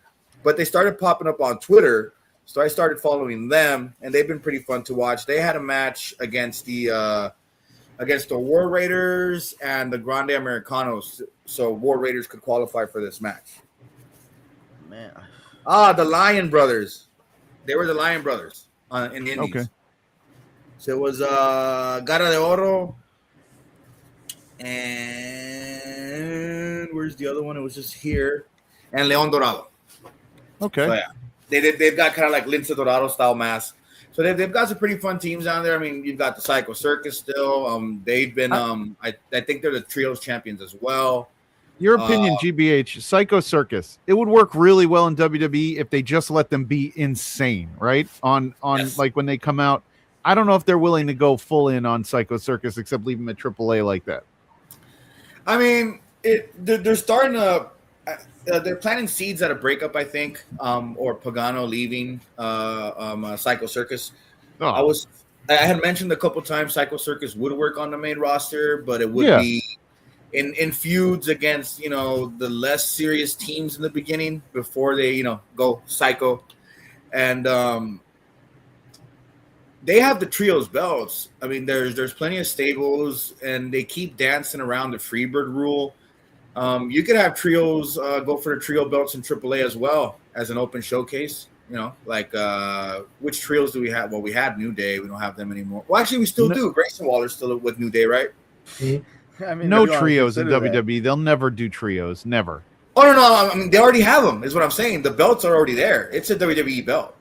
but they started popping up on Twitter. So I started following them, and they've been pretty fun to watch. They had a match against the War Raiders and the Grande Americanos, so War Raiders could qualify for this match. Man, the Lion Brothers. They were the Lion Brothers in the Indies. Okay. So it was Garra de Oro, and where's the other one? It was just here, and León Dorado. Okay. So, yeah. They've got kind of like Lince Dorado style masks. So they've got some pretty fun teams down there. I mean, you've got the Psycho Circus still. They've been I think they're the trios champions as well. Your opinion, GBH, Psycho Circus. It would work really well in WWE if they just let them be insane, right? On Yes. Like when they come out. I don't know if they're willing to go full in on Psycho Circus except leave them at AAA like that. I mean, they're starting to they're planting seeds at a breakup, I think, or Pagano leaving Psycho Circus. Oh. I had mentioned a couple times Psycho Circus would work on the main roster, but it would be in feuds against the less serious teams in the beginning before they go psycho, and they have the trios belts. I mean, there's plenty of stables, and they keep dancing around the Freebird rule. You could have trios go for the trio belts in AAA as well as an open showcase. Which trios do we have? Well, we had New Day. We don't have them anymore. Well, actually, we still do. Grayson Waller's still with New Day, right? I mean, No trios in WWE. They'll never do trios. Never. Oh, no. I mean, they already have them, is what I'm saying. The belts are already there. It's a WWE belt.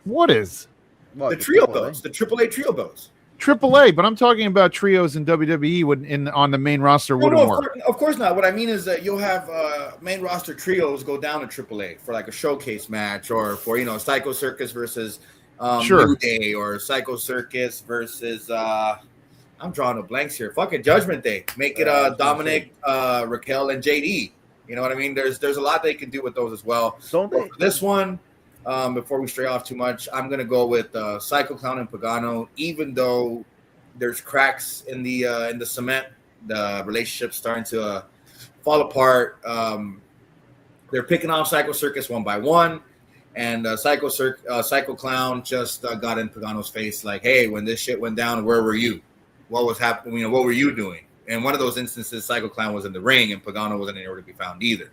What is? The trio belts. The AAA trio belts. AAA, but I'm talking about trios in WWE on the main roster wouldn't work. Of course not. What I mean is that you'll have main roster trios go down to AAA for like a showcase match, or for Psycho Circus versus New Day, or Psycho Circus versus I'm drawing a blanks here. Fucking Judgment Day. Make it Dominic, Raquel, and JD. You know what I mean? There's a lot they can do with those as well. Don't they? For this one, before we stray off too much, I'm gonna go with Psycho Clown and Pagano. Even though there's cracks in the cement, the relationship's starting to fall apart. They're picking off Psycho Circus one by one, And Psycho Clown just got in Pagano's face like, hey, when this shit went down, where were you? What was happening? What were you doing? And one of those instances, Psycho Clown was in the ring, and Pagano wasn't anywhere to be found either.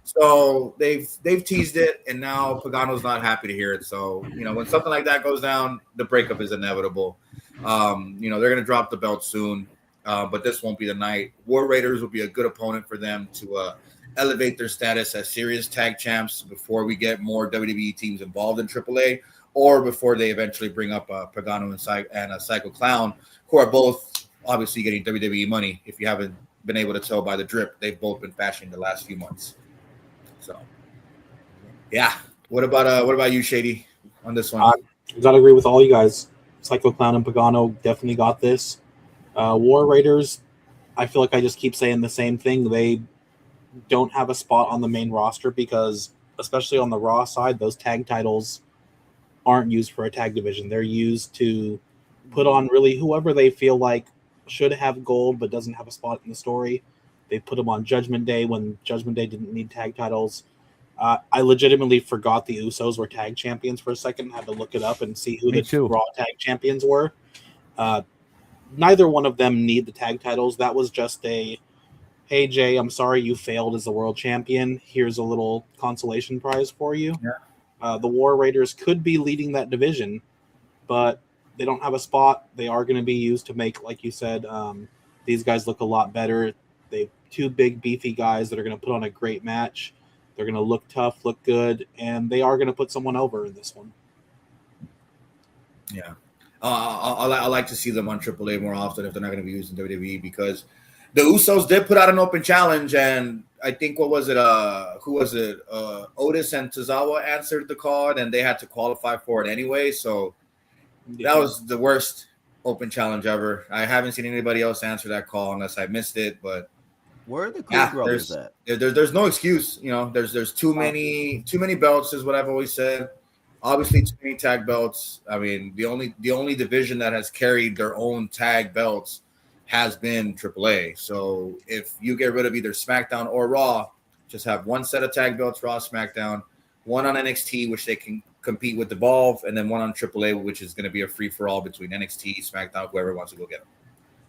So they've teased it, and now Pagano's not happy to hear it. So when something like that goes down, the breakup is inevitable. They're gonna drop the belt soon, but this won't be the night. War Raiders will be a good opponent for them to elevate their status as serious tag champs before we get more WWE teams involved in AAA, or before they eventually bring up Pagano and Psycho Clown, who are both obviously getting WWE money. If you haven't been able to tell by the drip, they've both been fashioning the last few months. So, yeah. What about you, Shady, on this one? I gotta agree with all you guys. Psycho Clown and Pagano definitely got this. War Raiders, I feel like I just keep saying the same thing. They don't have a spot on the main roster because, especially on the Raw side, those tag titles aren't used for a tag division. They're used to put on really whoever they feel like should have gold but doesn't have a spot in the story. They put them on Judgment Day when Judgment Day didn't need tag titles. I legitimately forgot the Usos were tag champions for a second. Had to look it up and see who the Raw tag champions were. Neither one of them need the tag titles. That was just a, hey, Jay, I'm sorry you failed as the world champion. Here's a little consolation prize for you. Yeah. The War Raiders could be leading that division, but they don't have a spot. They are going to be used to make, like you said, these guys look a lot better. They've two big, beefy guys that are going to put on a great match. They're going to look tough, look good, and they are going to put someone over in this one. Yeah. I like to see them on AAA more often if they're not going to be used in WWE, because the Usos did put out an open challenge, and I think who was it? Otis and Tozawa answered the call, and they had to qualify for it anyway. So that was the worst open challenge ever. I haven't seen anybody else answer that call unless I missed it. But where are the Creed brothers at? There's no excuse. There's too many belts is what I've always said. Obviously, too many tag belts. I mean, the only division that has carried their own tag belts has been AAA. So if you get rid of either SmackDown or Raw, just have one set of tag belts, Raw, SmackDown, one on NXT, which they can compete with Evolve, and then one on AAA, which is going to be a free-for-all between NXT, SmackDown, whoever wants to go get them.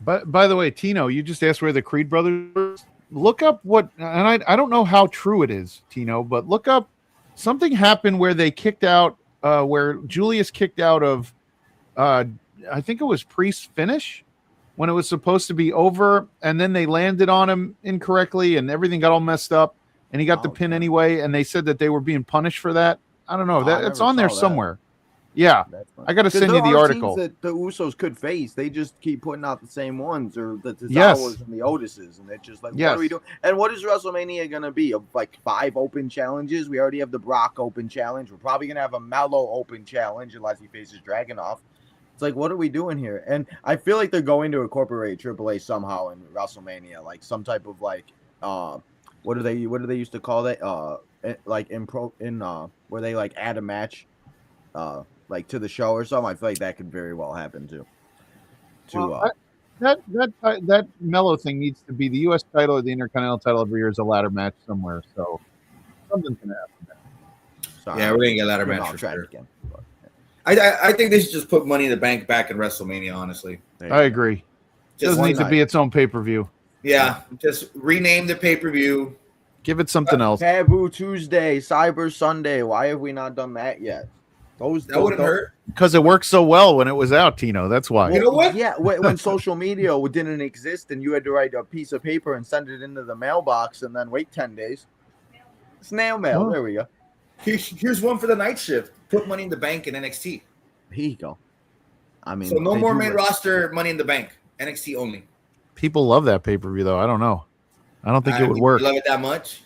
But by the way, Tino, you just asked where the Creed brothers were. Look up what, and I don't know how true it is, Tino, but look up something happened where they kicked out, where Julius kicked out of, I think it was Priest's finish when it was supposed to be over, and then they landed on him incorrectly, and everything got all messed up, and he got the pin anyway, and they said that they were being punished for that. I don't know. It's on there somewhere. Yeah, I got to send you the article. That the Usos could face. They just keep putting out the same ones, or the Tozawas and the Otises, and they're just like, what are we doing? And what is WrestleMania going to be? Like 5 open challenges? We already have the Brock open challenge. We're probably going to have a Mello open challenge unless he faces Dragunov. It's like, what are we doing here? And I feel like they're going to incorporate AAA somehow in WrestleMania, like some type of like, what do they used to call that? Like where they like add a match, like to the show or something. I feel like that could very well happen too. That Mello thing needs to be the U.S. title or the Intercontinental title every year is a ladder match somewhere. So something's gonna happen. Sorry, yeah, we're gonna get a ladder match for sure. Again. I think they should just put Money in the Bank back in WrestleMania. Honestly, I agree. It doesn't need to be its own pay-per-view. Yeah, just rename the pay-per-view. Give it something else. Taboo Tuesday, Cyber Sunday. Why have we not done that yet? That wouldn't hurt. Because it worked so well when it was out, Tino. That's why. You know what? Yeah, when social media didn't exist and you had to write a piece of paper and send it into the mailbox and then wait 10 days. Snail mail. Oh. There we go. Here's one for the night shift. Put Money in the Bank in NXT. Here you go. I mean, so no more main roster Money in the Bank. NXT only. People love that pay-per-view, though. I don't know. I don't think it would work. Love it that much?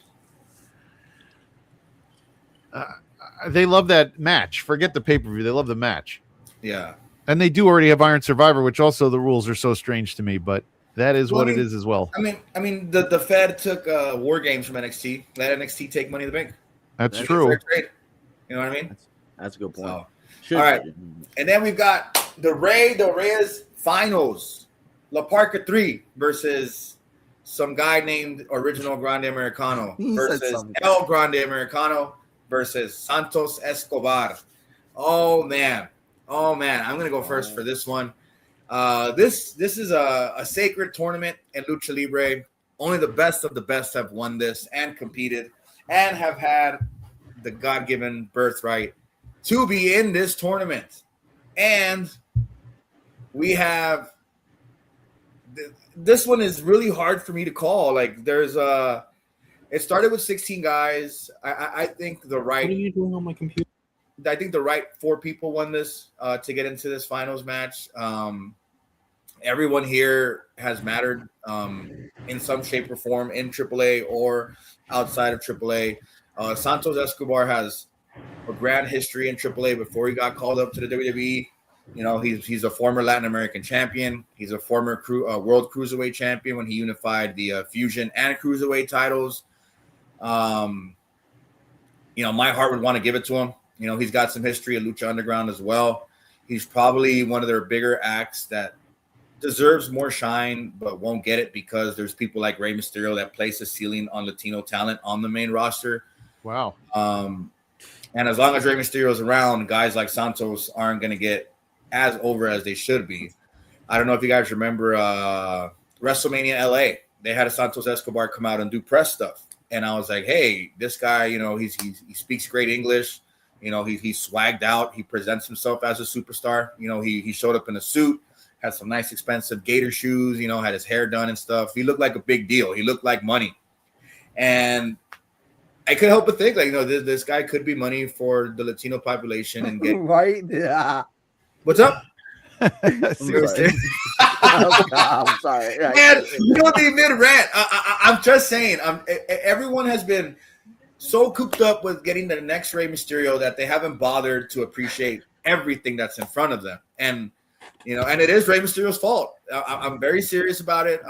They love that match. Forget the pay-per-view. They love the match. Yeah. And they do already have Iron Survivor, which also the rules are so strange to me, but that is it is as well. I mean, the Fed took War Games from NXT. Let NXT take Money in the Bank. That's true. You know what I mean? That's a good point. So, all right. And then we've got the Reyes finals. La Parca 3 versus some guy named Original Grande Americano versus El Grande Americano. versus Santos Escobar. Oh man, I'm gonna go first for this one. This is a sacred tournament in Lucha Libre. Only the best of the best have won this and competed and have had the God-given birthright to be in this tournament. And we have this one is really hard for me to call. Like it started with 16 guys. I think the right. What are you doing on my computer? I think the right 4 people won this to get into this finals match. Everyone here has mattered in some shape or form in AAA or outside of AAA. Santos Escobar has a grand history in AAA before he got called up to the WWE. You know, he's a former Latin American champion. He's a former World Cruiserweight champion when he unified the Fusion and Cruiserweight titles. You know, my heart would want to give it to him. You know, he's got some history at Lucha Underground as well. He's probably one of their bigger acts that deserves more shine, but won't get it because there's people like Rey Mysterio that place a ceiling on Latino talent on the main roster. Wow. And as long as Rey Mysterio is around, guys like Santos aren't going to get as over as they should be. I don't know if you guys remember WrestleMania LA. They had a Santos Escobar come out and do press stuff. And I was like, hey, this guy, you know, he speaks great English. You know, he's swagged out. He presents himself as a superstar. You know, he showed up in a suit, had some nice expensive gator shoes, you know, had his hair done and stuff. He looked like a big deal. He looked like money. And I couldn't help but think, like, you know, this guy could be money for the Latino population and get right. Yeah. What's up? I'm sorry. Man, you don't need mid rant. I'm just saying. Everyone has been so cooped up with getting the next Rey Mysterio that they haven't bothered to appreciate everything that's in front of them. And you know, and it is Rey Mysterio's fault. I'm very serious about it.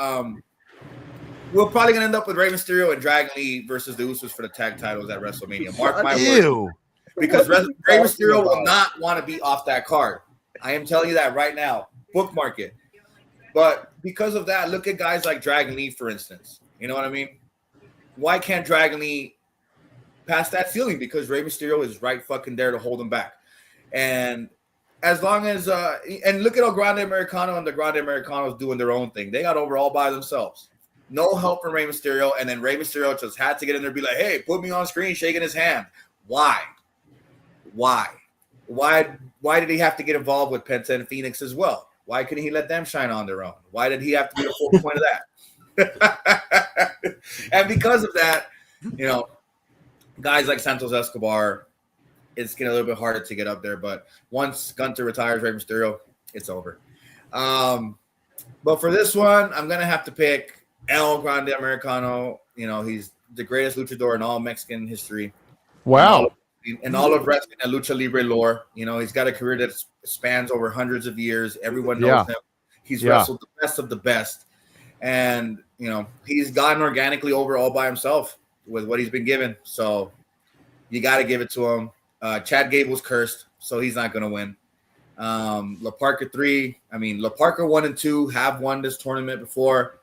We're probably gonna end up with Rey Mysterio and Dragon Lee versus the Usos for the tag titles at WrestleMania. Mark my words. Because Rey Mysterio will not want to be off that card. I am telling you that right now. Bookmark it. But because of that, look at guys like Dragon Lee, for instance. You know what I mean? Why can't Dragon Lee pass that ceiling? Because Rey Mysterio is right fucking there to hold him back. And as long as and look at El Grande Americano and the Grande Americanos doing their own thing. They got over all by themselves. No help from Rey Mysterio. And then Rey Mysterio just had to get in there and be like, hey, put me on screen, shaking his hand. Why did he have to get involved with Penta and Phoenix as well? Why couldn't he let them shine on their own? Why did he have to be the focal point of that? And because of that, you know, guys like Santos Escobar, it's getting a little bit harder to get up there. But once Gunter retires Rey Mysterio, it's over. But for this one, I'm going to have to pick El Grande Americano. You know, he's the greatest luchador in all Mexican history. Wow. In all of wrestling and lucha libre lore. You know, he's got a career that spans over hundreds of years. Everyone knows him. He's wrestled the best of the best. And, you know, he's gotten organically over all by himself with what he's been given. So you got to give it to him. Chad Gable's cursed, so he's not going to win. La Parka 3, I mean, La Parka 1 and 2 have won this tournament before,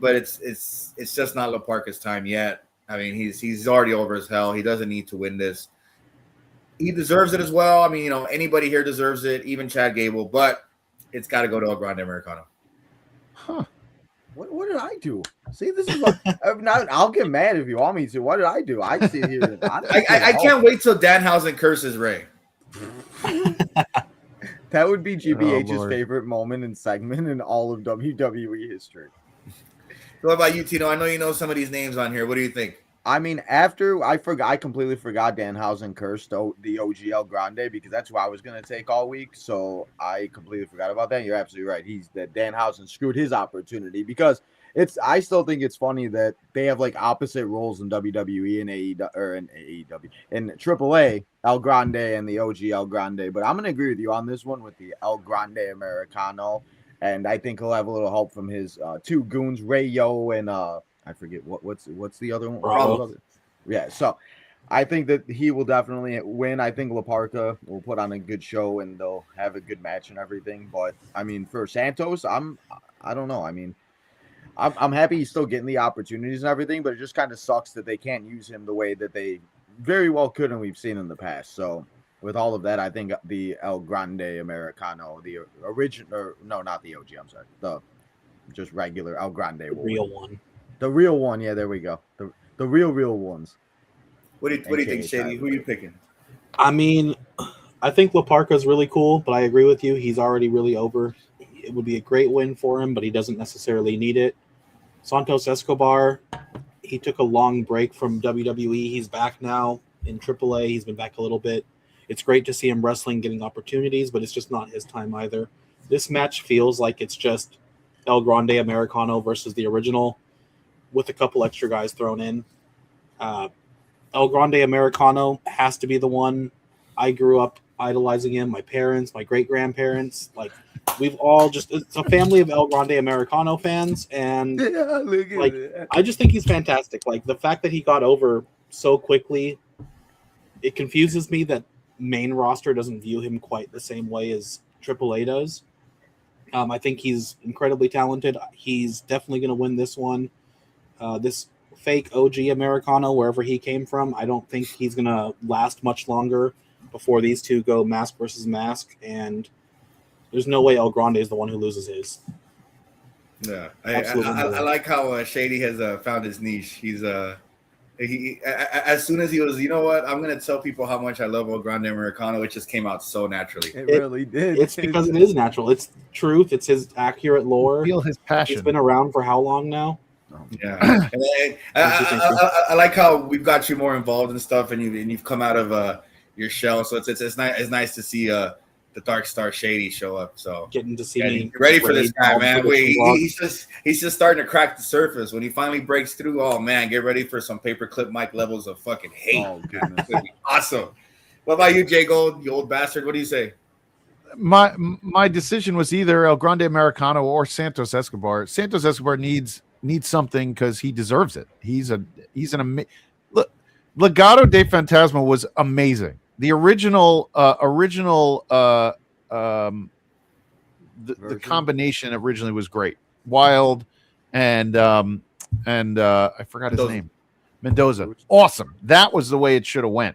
but it's just not La Parka's time yet. I mean, he's already over as hell. He doesn't need to win this. He deserves it as well. I mean, you know, anybody here deserves it, even Chad Gable, but it's got to go to El Grande Americano. Huh. What did I do? See, this is like, I'll get mad if you want me to. What did I do? I see here. I can't wait till Danhausen curses Ray. That would be GBH's favorite moment and segment in all of WWE history. So what about you, Tino? I know you know some of these names on here. What do you think? I mean, after I completely forgot Danhausen cursed the OG El Grande because that's what I was going to take all week. So I completely forgot about that. You're absolutely right. Danhausen screwed his opportunity because I still think it's funny that they have like opposite roles in WWE and AEW and AAA, El Grande and the OG El Grande. But I'm going to agree with you on this one with the El Grande Americano. And I think he'll have a little help from his two goons, Rayo and I forget what's the other one. Bravo. Yeah, so I think that he will definitely win. I think La Parka will put on a good show and they'll have a good match and everything. But I mean, for Santos, I don't know. I mean, I'm happy he's still getting the opportunities and everything, but it just kind of sucks that they can't use him the way that they very well could, and we've seen in the past. So with all of that, I think the El Grande Americano, the original, no, not the OG. I'm sorry, the just regular El Grande, The real one. the real one. Yeah, there we go. The real ones. What do you think, Shady? Who are you picking? I mean, I think La Parca's really cool, but I agree with you. He's already really over. It would be a great win for him, but he doesn't necessarily need it. Santos Escobar, he took a long break from WWE. He's back now in AAA. He's been back a little bit. It's great to see him wrestling, getting opportunities, but it's just not his time either. This match feels like it's just El Grande Americano versus the original with a couple extra guys thrown in. El Grande Americano has to be the one. I grew up idolizing him. My parents, my great-grandparents, like we've all just, it's a family of El Grande Americano fans. And like, I just think he's fantastic. Like the fact that he got over so quickly, it confuses me that main roster doesn't view him quite the same way as AAA does. I think he's incredibly talented. He's definitely going to win this one. This fake OG Americano, wherever he came from, I don't think he's going to last much longer before these two go mask versus mask. And there's no way El Grande is the one who loses his. Yeah, I like how Shady has found his niche. He's he as soon as he was, you know what, I'm gonna tell people how much I love El Grande Americano. It just came out so naturally. It really did. It's because it is natural. It's truth. It's his accurate lore. Feel his passion. It's been around for how long now? Yeah, and I like how we've got you more involved and stuff, and you've come out of your shell. So it's nice to see the Dark Star Shady show up. So getting to see me ready for this guy, man. He's just starting to crack the surface. When he finally breaks through, oh man, get ready for some paperclip mic levels of fucking hate. Oh goodness, it's gonna be awesome. What about you, Jay Gold, you old bastard? What do you say? My decision was either El Grande Americano or Santos Escobar. Santos Escobar needs something because he deserves it. He's an amazing. Look, Legado de Fantasma was amazing. The original the combination originally was great. Wild and I forgot his name. Mendoza. Awesome. That was the way it should have went.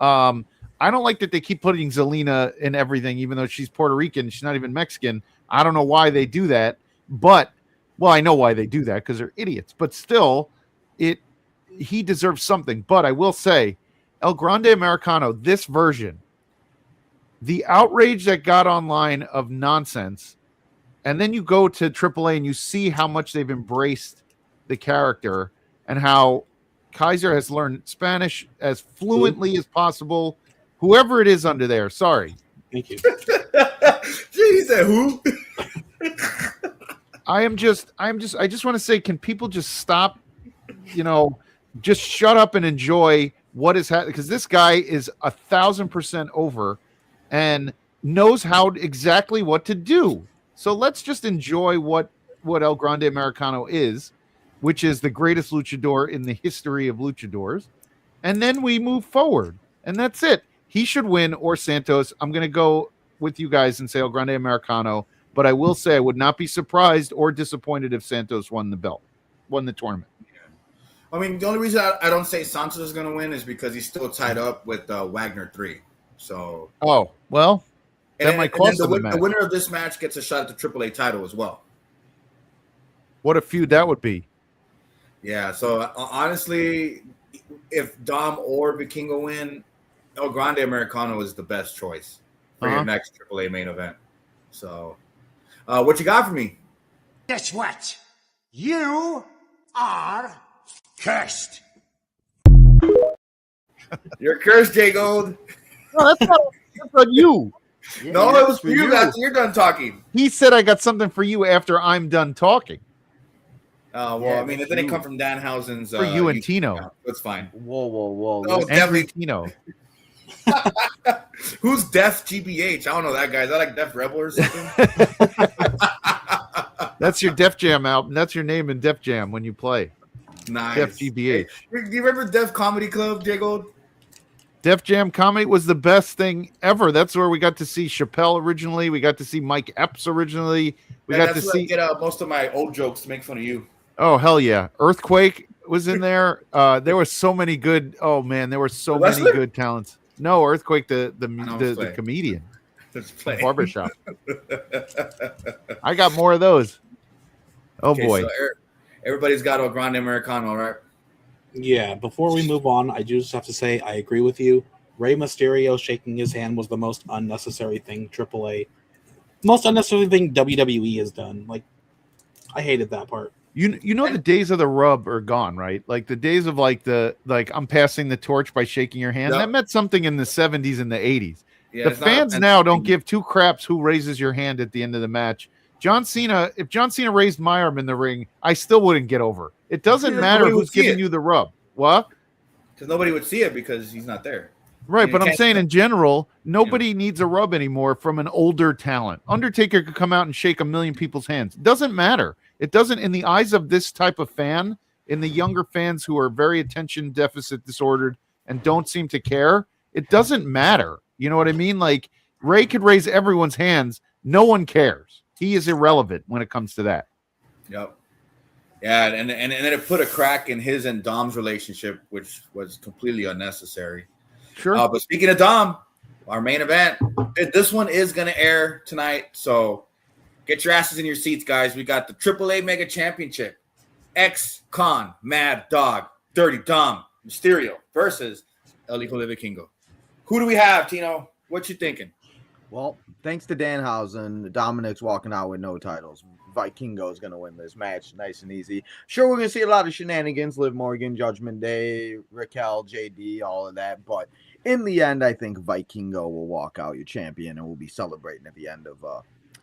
I don't like that they keep putting Zelina in everything, even though she's Puerto Rican. She's not even Mexican. I don't know why they do that, but well, I know why they do that because they're idiots. But still, he deserves something. But I will say, El Grande Americano, this version, the outrage that got online of nonsense, and then you go to AAA and you see how much they've embraced the character and how Kaiser has learned Spanish as fluently as possible. Whoever it is under there, sorry. Thank you. He said who? I just want to say, can people just stop, just shut up and enjoy what is happening? Because this guy is 1,000% over and knows exactly what to do. So let's just enjoy what El Grande Americano is, which is the greatest luchador in the history of luchadors. And then we move forward. And that's it. He should win or Santos. I'm going to go with you guys and say El Grande Americano. But I will say I would not be surprised or disappointed if Santos won the tournament. I mean, the only reason I don't say Santos is going to win is because he's still tied up with Wagner 3. So. Oh, well, that might cost him a match. The winner of this match gets a shot at the AAA title as well. What a feud that would be. Yeah, so honestly, if Dom or Vikingo win, El Grande Americano is the best choice for your next AAA main event. So, what you got for me? Guess what? You are cursed. You're cursed, Jay Gold. No, that's on you. Yeah, No, it was for you after you're done talking. He said I got something for you after I'm done talking. Well, Yeah, I mean, it didn't come from Danhausen's. For you and Tino. Account. That's fine. Whoa. No, Angry definitely. Tino. Who's Def GBH? I don't know that guy. Is that like Def Rebel or something? That's your Def Jam album. That's your name in Def Jam when you play. Nice. Def GBH. Do you remember Def Comedy Club, Jay Gold? Def Jam comedy was the best thing ever. That's where we got to see Chappelle originally. We got to see Mike Epps originally. We got to see. I get most of my old jokes to make fun of you. Oh hell yeah! Earthquake was in there. There were so many good. Oh man, there were so many good talents. No, Earthquake, the comedian, barbershop. I got more of those. Oh Okay, boy. so everybody's got a Grande Americano, right? Yeah, before we move on, I just have to say I agree with you. Rey Mysterio shaking his hand was the most unnecessary thing AAA, most unnecessary thing WWE has done. Like, I hated that part. You know the days of the rub are gone, right? Like the days of like I'm passing the torch by shaking your hand. Yep. That meant something in the 70s and the 80s. Yeah, the it's not a fans fancy now don't thing. give two craps who raises your hand at the end of the match. If John Cena raised my arm in the ring, I still wouldn't get over. It doesn't Because matter nobody would who's see giving it. you the rub. What? Because nobody would see it because he's not there. Right, And but you I'm can't- saying in general, nobody needs a rub anymore from an older talent. Undertaker could come out and shake a million people's hands. It doesn't matter. It doesn't, in the eyes of this type of fan, in the younger fans who are very attention deficit disordered and don't seem to care, it doesn't matter. You know what I mean? Like, Ray could raise everyone's hands. No one cares. He is irrelevant when it comes to that. Yep. Yeah, and then it put a crack in his and Dom's relationship, which was completely unnecessary. Sure. But speaking of Dom, our main event, this one is going to air tonight. So get your asses in your seats, guys. We got the AAA Mega Championship. Ex-Con, Mad Dog, Dirty Dom, Mysterio versus El Hijo de Vikingo. Who do we have, Tino? What you thinking? Well, thanks to Danhausen, Dominic's walking out with no titles. Vikingo is going to win this match nice and easy. Sure, we're going to see a lot of shenanigans, Liv Morgan, Judgment Day, Raquel, JD, all of that. But in the end, I think Vikingo will walk out your champion and we'll be celebrating at the end of,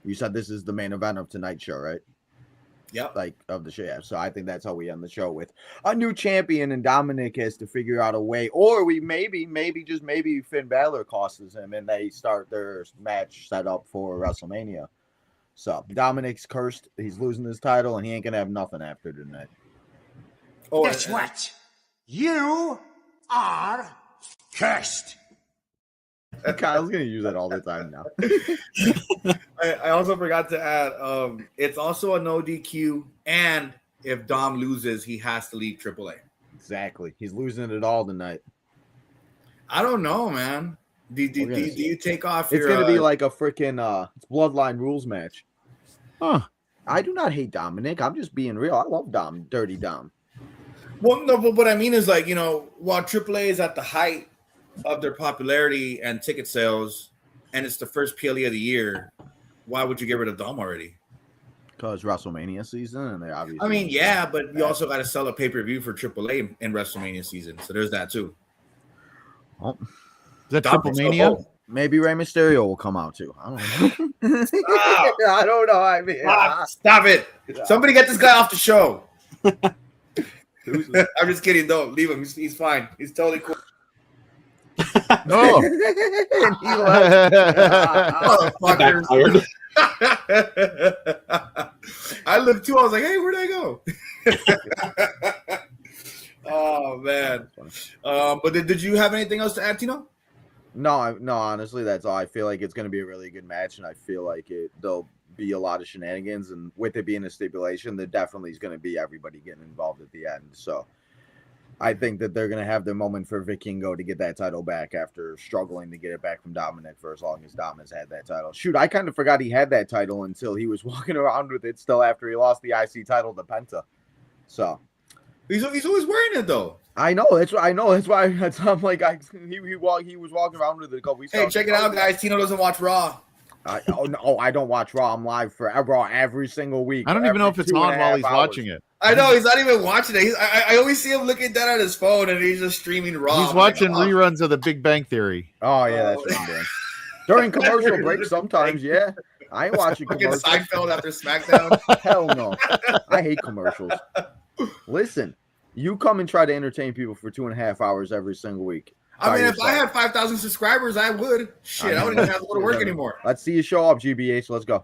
you said this is the main event of tonight's show, right? Yep. Like of the show. Yeah. So I think that's how we end the show with a new champion, and Dominic has to figure out a way, or we maybe Finn Balor costs him and they start their match set up for WrestleMania. So Dominic's cursed. He's losing his title and he ain't gonna have nothing after tonight. Oh, Guess what? You are cursed. Kyle's gonna use that all the time now. I also forgot to add, it's also a no DQ, and if Dom loses, he has to leave AAA. Exactly. He's losing it all tonight. I don't know, man. Do you take off It's your... gonna be like a freaking Bloodline rules match. Huh. I do not hate Dominic. I'm just being real. I love Dom, Dirty Dom. Well, no, but what I mean is, like, you know, while AAA is at the height of their popularity and ticket sales, and it's the first PLE of the year, why would you get rid of Dom already? Because WrestleMania season, and they obviously. I mean, yeah, but you also got to sell a pay-per-view for AAA in WrestleMania season, so there's that too. Well, Is that Dom Triple is so Mania? old. maybe Rey Mysterio will come out too. I don't know. Stop. I don't know. I mean, Stop it! Somebody get this guy off the show. I'm just kidding. Don't leave him. He's fine. He's totally cool. No. and he left. Motherfuckers. I looked too. I was like, "Hey, where'd I go?" Oh man. But did you have anything else to add, Tino? No, honestly, that's all. I feel like it's going to be a really good match, and I feel like there'll be a lot of shenanigans, and with it being a stipulation, there definitely is going to be everybody getting involved at the end. So I think that they're going to have their moment for Vikingo to get that title back after struggling to get it back from Dominic for as long as Dom has had that title. Shoot, I kind of forgot he had that title until he was walking around with it still after he lost the IC title to Penta. So He's always wearing it though. I know. That's why. I'm like, he was walking around with it a couple weeks ago. Hey, check it out, guys. Tino doesn't watch Raw. I don't watch Raw. I'm live for Raw every single week. I don't even know if it's on while he's watching it. I know he's not even watching it. I always see him looking down at his phone, and he's just streaming Raw. He's watching reruns of The Big Bang Theory. Oh yeah, that's what I'm doing. During commercial breaks, sometimes, yeah. I ain't watching Fucking commercials. Seinfeld after SmackDown. Hell no. I hate commercials. Listen, you come and try to entertain people for 2.5 hours every single week. I mean, if I had 5,000 subscribers, I would. Shit, I wouldn't even have to go to work anymore. Let's see you show up, GBH. Let's go.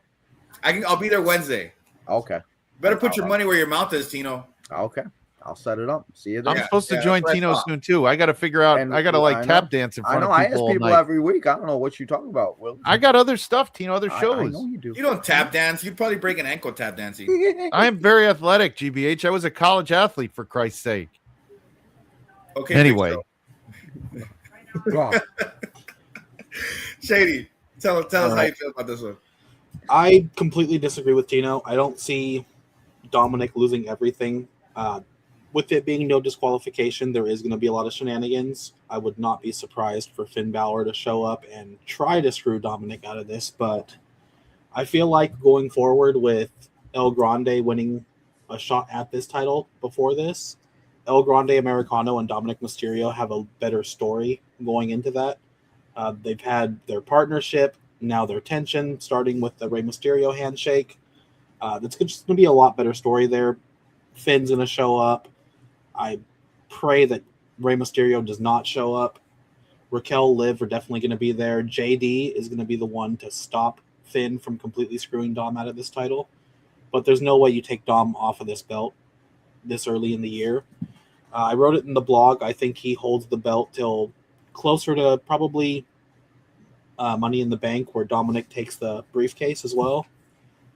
I'll be there Wednesday. Okay. Better put your money where your mouth is, Tino. Okay. I'll set it up. See you I'm there. supposed to yeah, join that's what I Tino thought. soon too. I got to figure out. And I got to like I tap know. dance in I front know. of I people ask all people night. every week. I don't know what you talking about, Will. I got other stuff, Tino. Other I shows. know you do. You don't tap dance. You'd probably break an ankle tap dancing. I am very athletic, GBH. I was a college athlete, for Christ's sake. Okay. Anyway, Wrong. Shady, tell us All how right. you feel about this one. I completely disagree with Tino. I don't see Dominic losing everything. With it being no disqualification, there is going to be a lot of shenanigans. I would not be surprised for Finn Balor to show up and try to screw Dominic out of this, but I feel like going forward with El Grande winning a shot at this title before this, El Grande Americano and Dominic Mysterio have a better story going into that. They've had their partnership, now their tension, starting with the Rey Mysterio handshake. That's just going to be a lot better story there. Finn's going to show up. I pray that Rey Mysterio does not show up. Raquel, Liv are definitely going to be there. JD is going to be the one to stop Finn from completely screwing Dom out of this title. But there's no way you take Dom off of this belt this early in the year. I wrote it in the blog. I think he holds the belt till closer to probably Money in the Bank, where Dominic takes the briefcase as well.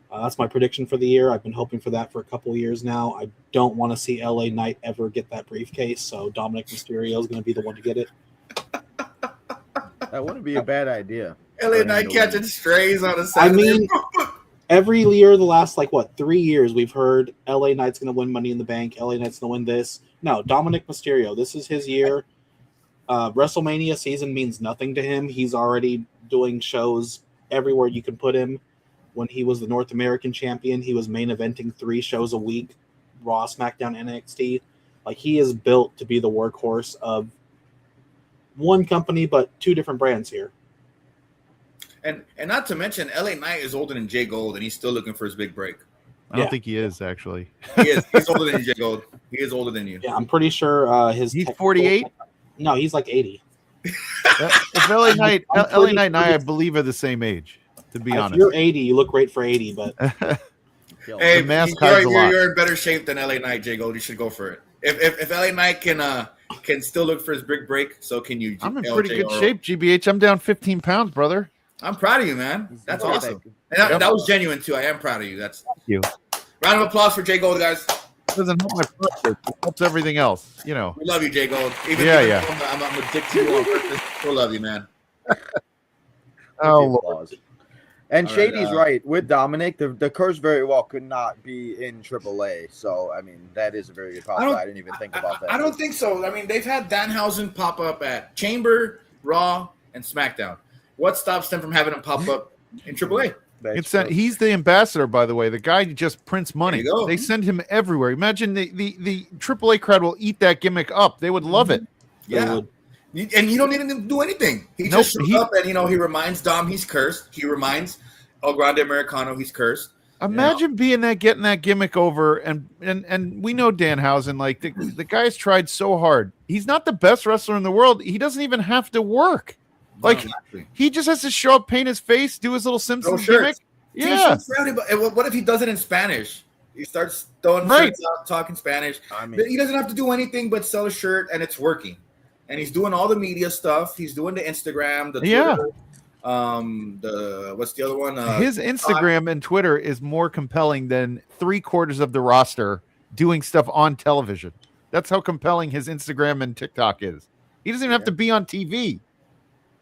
That's my prediction for the year. I've been hoping for that for a couple of years now. I don't want to see LA Knight ever get that briefcase, so Dominic Mysterio is going to be the one to get it. That wouldn't be a bad idea. LA Knight catching strays on a Saturday. I mean, every year, the last 3 years, we've heard LA Knight's going to win Money in the Bank. LA Knight's going to win this. No, Dominic Mysterio. This is his year. WrestleMania season means nothing to him. He's already doing shows everywhere you can put him. When he was the North American champion, he was main eventing 3 shows a week, Raw, SmackDown, NXT. He is built to be the workhorse of one company, but 2 different brands here. And not to mention, LA Knight is older than Jay Gold, and he's still looking for his big break. I don't think he is actually. He is. He's older than you, Jay Gold. He is older than you. Yeah, I'm pretty sure He's 48. No, he's 80. If LA Knight, LA Knight and I believe, are the same age. To be honest, If you're 80, you look great for 80, but Hey, The mask hides a lot. you're in better shape than LA Knight, Jay Gold. You should go for it. If LA Knight can still look for his big break, so can you. I'm in LJ pretty good or- shape, GBH. I'm down 15 pounds, brother. I'm proud of you, man. That's very awesome. big. And that was genuine too. I am proud of you. That's you. round of applause for Jay Gold, guys. It doesn't help my prostate. It helps everything else, We love you, Jay Gold. Yeah. I'm a dick to you on purpose. Still love you, man. Oh, Give Lord. applause. And All right, Shady's right. With Dominic, the curse very well could not be in AAA. So, I mean, that is a very good possibility. I didn't even think about that. I don't think so. I mean, they've had Danhausen pop up at Chamber, Raw, and SmackDown. What stops them from having him pop up in AAA? That's true. He's the ambassador, by the way. The guy just prints money. There you go. They send him everywhere. Imagine the AAA crowd will eat that gimmick up. They would love it. Yeah. And you don't need him to do anything. He Nope, just shows up and, he reminds Dom he's cursed. He reminds El Grande Americano he's cursed. Imagine getting that gimmick over, and we know Danhausen. The guy's tried so hard. He's not the best wrestler in the world. He doesn't even have to work. He just has to show up, paint his face, do his little Simpsons gimmick. Yeah. What if he does it in Spanish? He starts throwing shirts out, talking Spanish. I mean, He doesn't have to do anything but sell a shirt, and it's working. And he's doing all the media stuff. He's doing the Instagram, the Twitter, what's the other one? His Instagram and Twitter is more compelling than 3/4 of the roster doing stuff on television. That's how compelling his Instagram and TikTok is. He doesn't even have to be on TV.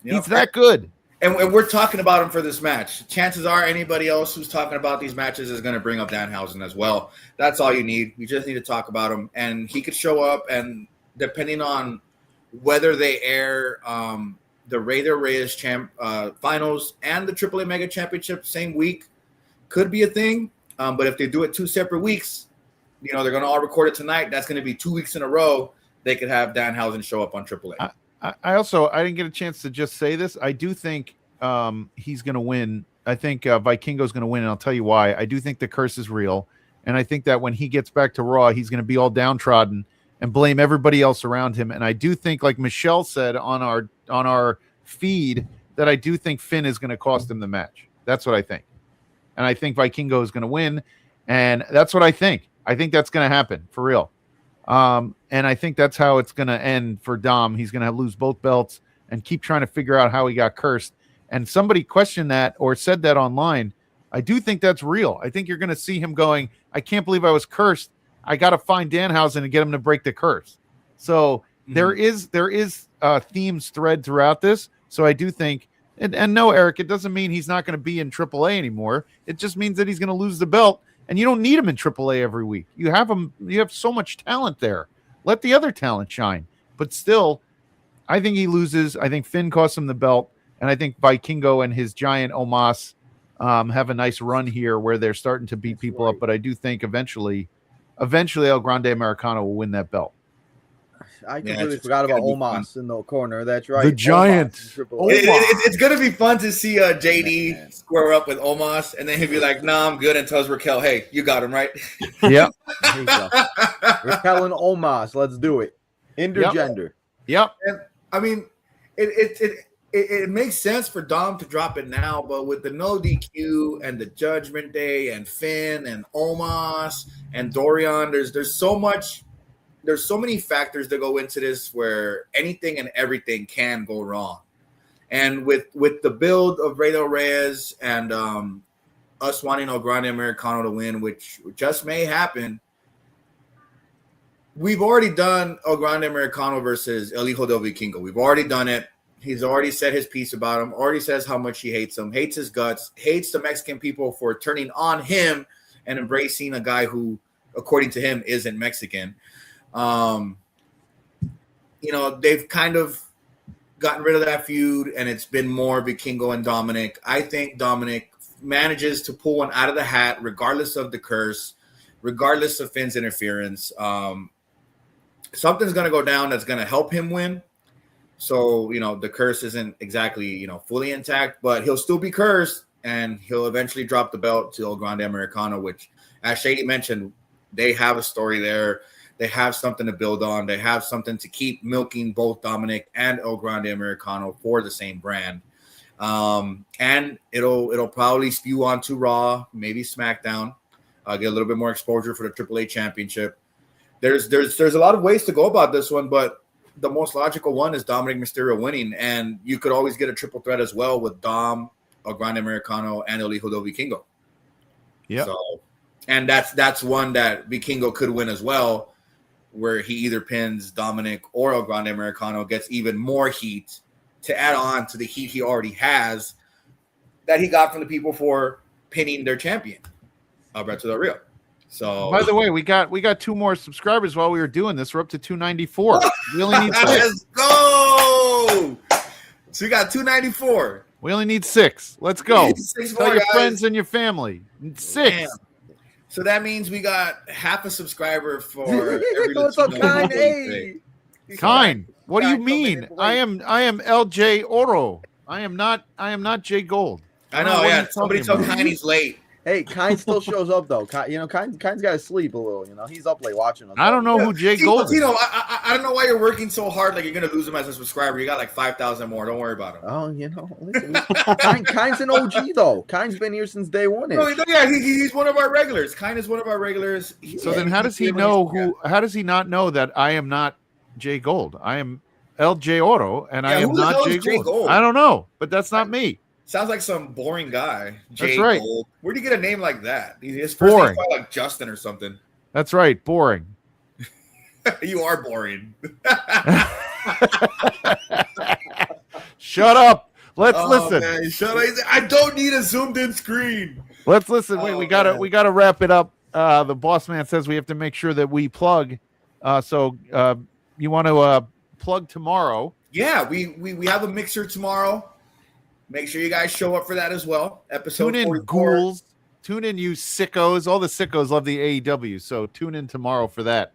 He's that good. And we're talking about him for this match. Chances are anybody else who's talking about these matches is going to bring up Danhausen as well. That's all you need. You just need to talk about him. And he could show up, and depending on whether they air the Reyes finals and the AAA Mega Championship same week, could be a thing. But if they do it 2 separate weeks, they're going to all record it tonight. That's going to be 2 weeks in a row. They could have Danhausen show up on AAA. I didn't get a chance to just say this. I do think he's going to win. I think Vikingo's going to win, and I'll tell you why. I do think the curse is real, and I think that when he gets back to Raw, he's going to be all downtrodden and blame everybody else around him. And I do think, like Michelle said on our feed, that I do think Finn is going to cost him the match. That's what I think, and I think Vikingo is going to win, and that's what I think. I think that's going to happen for real. And I think that's how it's going to end for Dom. He's going to lose both belts and keep trying to figure out how he got cursed. And somebody questioned that or said that online. I do think that's real. I think you're going to see him going, I can't believe I was cursed. I got to find Danhausen and get him to break the curse. So there is themes thread throughout this. So I do think, and no, Eric, it doesn't mean he's not going to be in AAA anymore. It just means that he's going to lose the belt, and you don't need him in AAA every week. You have him. You have so much talent there. Let the other talent shine. But still, I think he loses. I think Finn costs him the belt, and I think Vikingo and his giant Omos have a nice run here where they're starting to beat people up. But I do think eventually El Grande Americano will win that belt. I completely forgot about Omos in the corner. That's right. The giant. It's going to be fun to see JD square up with Omos, and then he'll be like, nah, I'm good, and tells Raquel, hey, you got him, right? Yep. There you go. Raquel and Omos. Let's do it. Intergender. Yep. And, I mean, it makes sense for Dom to drop it now, but with the no DQ and the Judgment Day and Finn and Omos and Dorian, there's so much. There's so many factors that go into this where anything and everything can go wrong. And with the build of Reyes and us wanting El Grande Americano to win, which just may happen, we've already done El Grande Americano versus El Hijo del Vikingo. We've already done it. He's already said his piece about him, already says how much he hates him, hates his guts, hates the Mexican people for turning on him and embracing a guy who, according to him, isn't Mexican. They've kind of gotten rid of that feud, and it's been more Vikingo and Dominic. I think Dominic manages to pull one out of the hat, regardless of the curse, regardless of Finn's interference. Something's going to go down that's going to help him win. So, the curse isn't exactly, fully intact, but he'll still be cursed, and he'll eventually drop the belt to El Grande Americano, which, as Shady mentioned, they have a story there. They have something to build on. They have something to keep milking both Dominic and El Grande Americano for the same brand. And it'll probably spew onto Raw, maybe SmackDown, get a little bit more exposure for the AAA Championship. There's a lot of ways to go about this one, but the most logical one is Dominic Mysterio winning, and you could always get a triple threat as well with Dom, El Grande Americano, and El Hijo del Vikingo. Yeah. So, and that's one that Vikingo could win as well, where he either pins Dominic or El Grande Americano, gets even more heat to add on to the heat he already has that he got from the people for pinning their champion, Alberto Del Rio. So, by the way, we got 2 more subscribers while we were doing this. We're up to 294. We only need 6. Let's go. So we got 294. We only need 6. Let's go. 6 Tell more, your guys. friends and your family. 6. Damn. So that means we got half a subscriber for every What's up, Latino Kind? we Hey. say. Kind. What do you Kind, mean? come in, I am LJ Oro. I am not Jay Gold. I know, what yeah. you're Somebody talking tell about. Kind he's late. Hey, Kind still shows up though. Kind's got to sleep a little. He's up late watching us. I don't know who Jay See, Gold is. Latino, I don't know why you're working so hard. Like you're gonna lose him as a subscriber. You got like 5,000 more. Don't worry about him. Oh, listen, Kind's an OG though. Kind's been here since day one. No, yeah, he's one of our regulars. Kind is one of our regulars. So then, how does he know who? How does he not know that I am not Jay Gold? I am LJ Oro, and I am who the hell not is Jay Gold. I don't know, but that's not me. Sounds like some boring guy. That's right. Gold. Where'd you get a name like that? His first name's probably like Justin or something. That's right. Boring. You are boring. Shut up. Let's listen. Man, I don't need a zoomed in screen. Let's listen. Wait, we gotta wrap it up. The boss man says we have to make sure that we plug. So you want to plug tomorrow? Yeah, we have a mixer tomorrow. Make sure you guys show up for that as well. Episode Tune in, 44. ghouls. Tune in, you sickos. All the sickos love the AEW, so tune in tomorrow for that.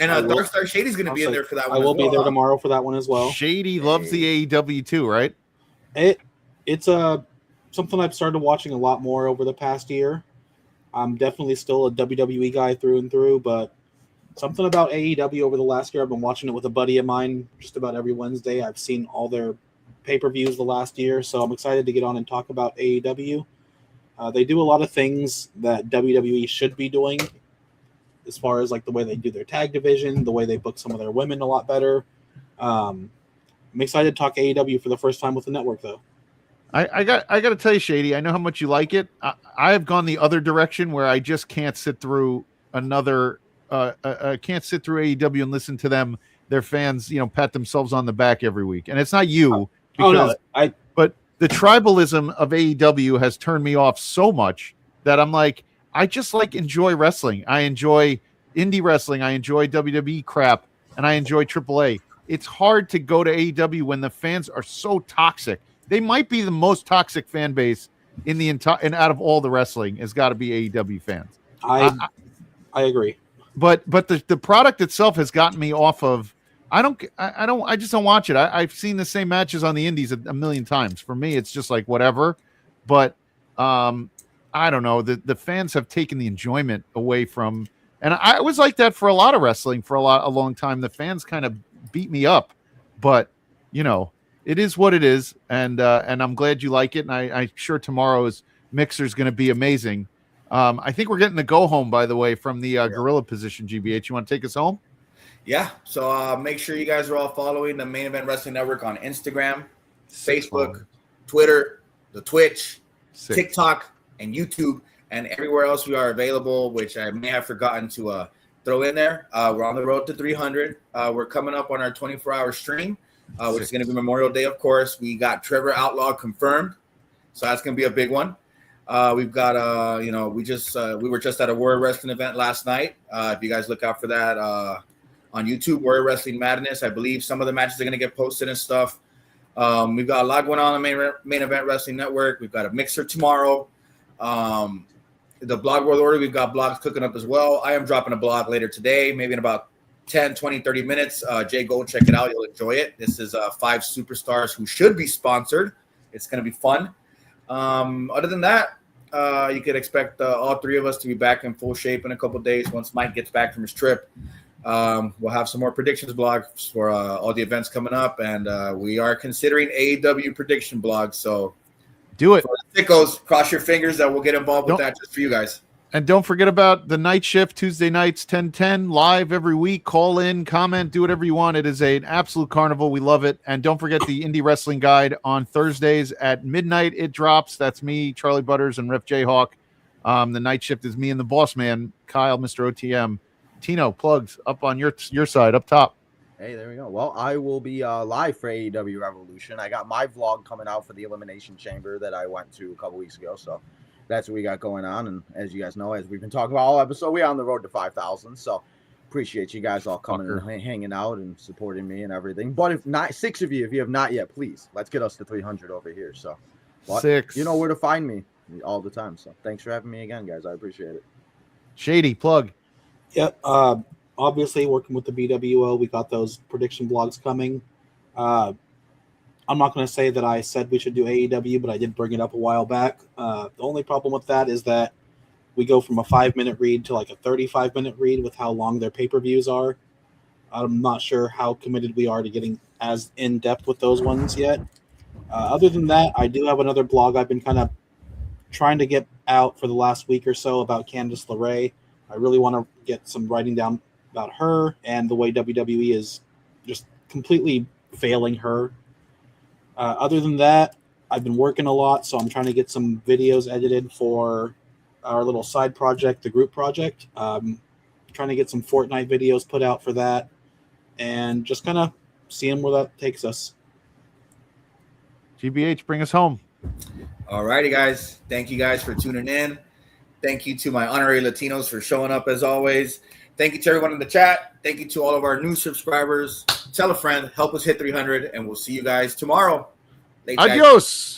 And Dark Star Shady's going to be in there for that one. I will be there tomorrow for that one as well. Shady loves the AEW too, right? It's something I've started watching a lot more over the past year. I'm definitely still a WWE guy through and through, but something about AEW over the last year, I've been watching it with a buddy of mine just about every Wednesday. I've seen all their pay-per-views the last year, so I'm excited to get on and talk about AEW. They do a lot of things that WWE should be doing. as far as like the way they do their tag division, the way they book some of their women a lot better. I'm excited to talk AEW for the first time with the network, though. I got to tell you, Shady, I know how much you like it. I have gone the other direction where I just can't sit through another. I can't sit through AEW and listen to them. Their fans, pat themselves on the back every week, and it's not you because but the tribalism of AEW has turned me off so much that I'm like, I just enjoy wrestling. I enjoy indie wrestling. I enjoy WWE crap, and I enjoy AAA. It's hard to go to AEW when the fans are so toxic. They might be the most toxic fan base in the entire, and out of all the wrestling has got to be AEW fans. I agree. But the product itself has gotten me off of. I just don't watch it. I've seen the same matches on the indies a million times. For me, it's just like whatever. But I don't know. The fans have taken the enjoyment away from, and I was like that for a lot of wrestling for a long time. The fans kind of beat me up, but it is what it is, and I'm glad you like it. And I'm sure tomorrow's mixer is going to be amazing. I think we're getting the go home, by the way, from the gorilla position. GBH, you want to take us home? Yeah. So make sure you guys are all following the Main Event Wrestling Network on Instagram, Facebook, Twitter, the Twitch, TikTok, and YouTube, and everywhere else we are available, which I may have forgotten to throw in there. We're on the road to 300. We're coming up on our 24-hour stream, which is going to be Memorial Day, of course. We got Trevor Outlaw confirmed, so that's going to be a big one. We've got, we were just at a Warrior Wrestling event last night. If you guys look out for that on YouTube, Warrior Wrestling Madness, I believe some of the matches are going to get posted and stuff. We've got a lot going on the Main Event Wrestling Network. We've got a mixer tomorrow. The Blog World Order, we've got blogs cooking up as well. I am dropping a blog later today, maybe in about 10, 20, 30 minutes. Jay, go check it out. You'll enjoy it. This is 5 superstars who should be sponsored. It's going to be fun. Other than that, you could expect all 3 of us to be back in full shape in a couple of days once Mike gets back from his trip. We'll have some more predictions blogs for all the events coming up, and we are considering AEW prediction blogs. So do it. Sickos, cross your fingers that we'll get involved with that just for you guys. And don't forget about the night shift, Tuesday nights, 10:10, live every week. Call in, comment, do whatever you want. It is an absolute carnival. We love it. And don't forget the Indie Wrestling Guide on Thursdays at midnight. It drops. That's me, Charlie Butters, and Ref Jayhawk. The night shift is me and the boss man, Kyle, Mr. OTM. Tino, plugs up on your side, up top. Hey, there we go. Well, I will be live for AEW Revolution. I got my vlog coming out for the Elimination Chamber that I went to a couple weeks ago. So that's what we got going on. And as you guys know, as we've been talking about all episode, we're on the road to 5,000. So appreciate you guys all coming and hanging out and supporting me and everything. But if not, 6 of you, if you have not yet, please, let's get us to 300 over here. So 6. You know where to find me all the time. So thanks for having me again, guys. I appreciate it. Shady, plug. Yep. Obviously, working with the BWO, we got those prediction blogs coming. I'm not going to say that I said we should do AEW, but I did bring it up a while back. The only problem with that is that we go from a 5-minute read to like a 35-minute read with how long their pay-per-views are. I'm not sure how committed we are to getting as in-depth with those ones yet. Other than that, I do have another blog I've been kind of trying to get out for the last week or so about Candice LeRae. I really want to get some writing down about her and the way WWE is just completely failing her. Other than that, I've been working a lot, so I'm trying to get some videos edited for our little side project, the group project. Trying to get some Fortnite videos put out for that, and just kind of seeing where that takes us. GBH, bring us home. All righty, guys. Thank you guys for tuning in. Thank you to my honorary Latinos for showing up as always. Thank you to everyone in the chat. Thank you to all of our new subscribers. Tell a friend. Help us hit 300, and we'll see you guys tomorrow. Adios.